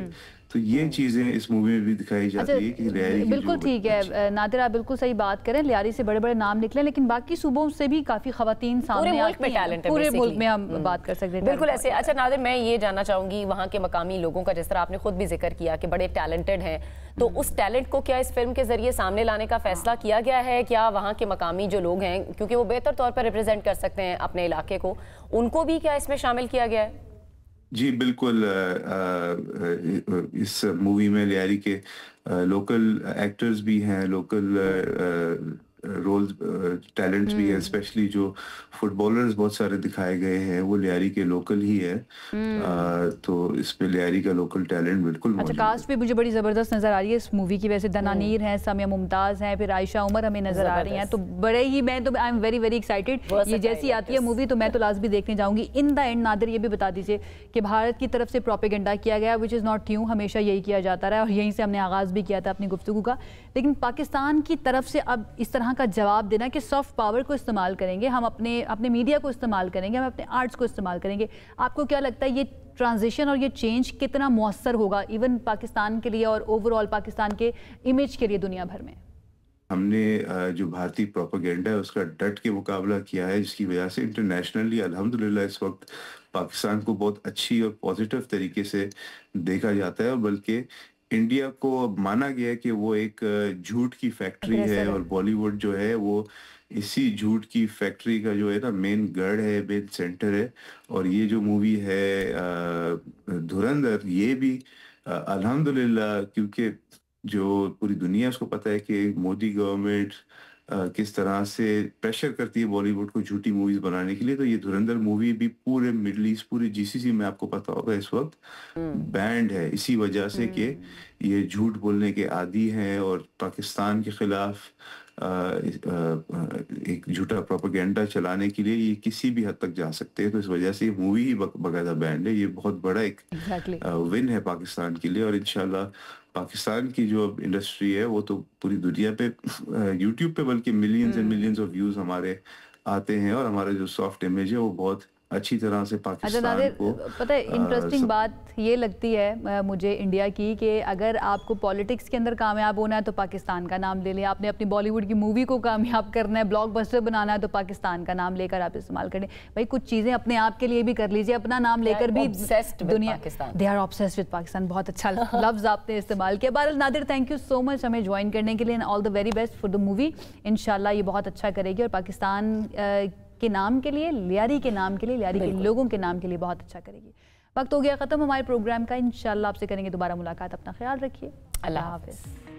तो ये चीजें इस मूवी में भी दिखाई जाती है कि लियारी बिल्कुल ठीक है नादिर, आप बिल्कुल सही बात करें। लियारी से बड़े बड़े नाम निकले, लेकिन बाकी सूबों से भी काफी खवातीन सामने आती हैं। पूरे मुल्क में हम बात कर सकते हैं बिल्कुल ऐसे। अच्छा नादिर, मैं ये जानना चाहूंगी वहाँ के मकामी लोगों का, जिस तरह आपने खुद भी जिक्र किया कि बड़े टैलेंटेड हैं, तो उस टैलेंट को क्या इस फिल्म के जरिए सामने लाने का फैसला किया गया है? क्या वहाँ के मकामी जो लोग हैं, क्योंकि वो बेहतर तौर पर रिप्रेजेंट कर सकते हैं अपने इलाके को, उनको भी क्या इसमें शामिल किया गया है? जी बिल्कुल। इस मूवी में लियारी के लोकल एक्टर्स भी हैं, लोकल रोल टैलेंट्स भी हैं, स्पेशली जो फुटबॉलर्स बहुत सारे दिखाए गए हैं वो लियारी के लोकल ही है। तो इस पे लियारी का लोकल टैलेंट बिल्कुल अच्छा, कास्ट भी मुझे बड़ी ज़बरदस्त नज़र आ रही है इस मूवी की। वैसे दनानीर हैं, सामिया मुमताज़ हैं, फिर आयशा उमर हमें नज़र आ रही हैं, तो बड़े ही, मैं तो I am very very excited. ये जैसी आती है मूवी तो मैं तो लाजमी देखने जाऊँगी। इन द एंड नादिर, ये भी बता दीजिए कि भारत की तरफ से प्रोपेगेंडा किया गया, विच इज़ नॉट न्यू, हमेशा यही किया जाता रहा और यहीं से हमने आगाज़ भी किया था अपनी गुफ्तगू का। लेकिन पाकिस्तान की तरफ से अब इस तरह का जवाब देना कि सॉफ्ट पावर को इस्तेमाल करेंगे, हम अपने मीडिया को इस्तेमाल करेंगे, हम अपने आर्ट्स को इस्तेमाल करेंगे, आपको क्या लगता है ये ट्रांजिशन और ये चेंज कितना मौसर होगा इवन पाकिस्तान के लिए और ओवरऑल पाकिस्तान के इमेज के लिए दुनिया भर में? हमने जो भारतीय प्रोपेगेंडा है उसका डट के मुकाबला किया है, जिसकी वजह से इंटरनेशनली अल्हम्दुलिल्लाह इस वक्त पाकिस्तान को बहुत अच्छी और पॉजिटिव तरीके से देखा जाता है। बल्कि इंडिया को अब माना गया है कि वो एक झूठ की फैक्ट्री है और बॉलीवुड जो है वो इसी झूठ की फैक्ट्री का जो है ना मेन गढ़ है, मेन सेंटर है। और ये जो मूवी है धुरंधर, ये भी अल्हम्दुलिल्लाह, क्योंकि जो पूरी दुनिया उसको पता है कि मोदी गवर्नमेंट किस तरह से प्रेशर करती है बॉलीवुड को झूठी मूवीज बनाने के लिए, तो ये धुरंधर मूवी भी पूरे मिडल ईस्ट, पूरे जीसीसी में आपको पता होगा इस वक्त बैंड है, इसी वजह से कि ये झूठ बोलने के आदी हैं और पाकिस्तान के खिलाफ एक झूठा प्रोपेगेंडा चलाने के लिए ये किसी भी हद तक जा सकते हैं। तो इस वजह से ये मूवी ही बकायदा बैंड है। ये बहुत बड़ा एक विन है पाकिस्तान के लिए। और इंशाल्लाह पाकिस्तान की जो इंडस्ट्री है वो तो पूरी दुनिया पे यूट्यूब पे बल्कि millions and millions of views हमारे आते हैं और हमारा जो सॉफ्ट इमेज है वो बहुत अच्छी तरह से पाकिस्तान को पता है इंटरेस्टिंग बात ये लगती है मुझे इंडिया की कि अगर आपको पॉलिटिक्स के अंदर कामयाब होना है तो पाकिस्तान का नाम ले लें, आपने अपनी बॉलीवुड की मूवी को कामयाब करना है, ब्लॉकबस्टर बनाना है तो पाकिस्तान का नाम लेकर आप इस्तेमाल करें। भाई कुछ चीज़ें अपने आप के लिए भी कर लीजिए, अपना नाम लेकर भी दुनिया, they are obsessed with Pakistan, बहुत अच्छा लफ्ज़ आपने इस्तेमाल किया। बहरहाल Nadir, thank you so much हमें ज्वाइन करने के लिए and all the very best for the movie. इंशाल्लाह ये बहुत अच्छा करेगी और पाकिस्तान के नाम के लिए, लियारी के नाम के लिए, लियारी के लोगों के नाम के लिए बहुत अच्छा करेगी। वक्त हो गया ख़त्म हमारे प्रोग्राम का। इंशाल्लाह आपसे करेंगे दोबारा मुलाकात। अपना ख्याल रखिए। अल्लाह हाफ़िज़।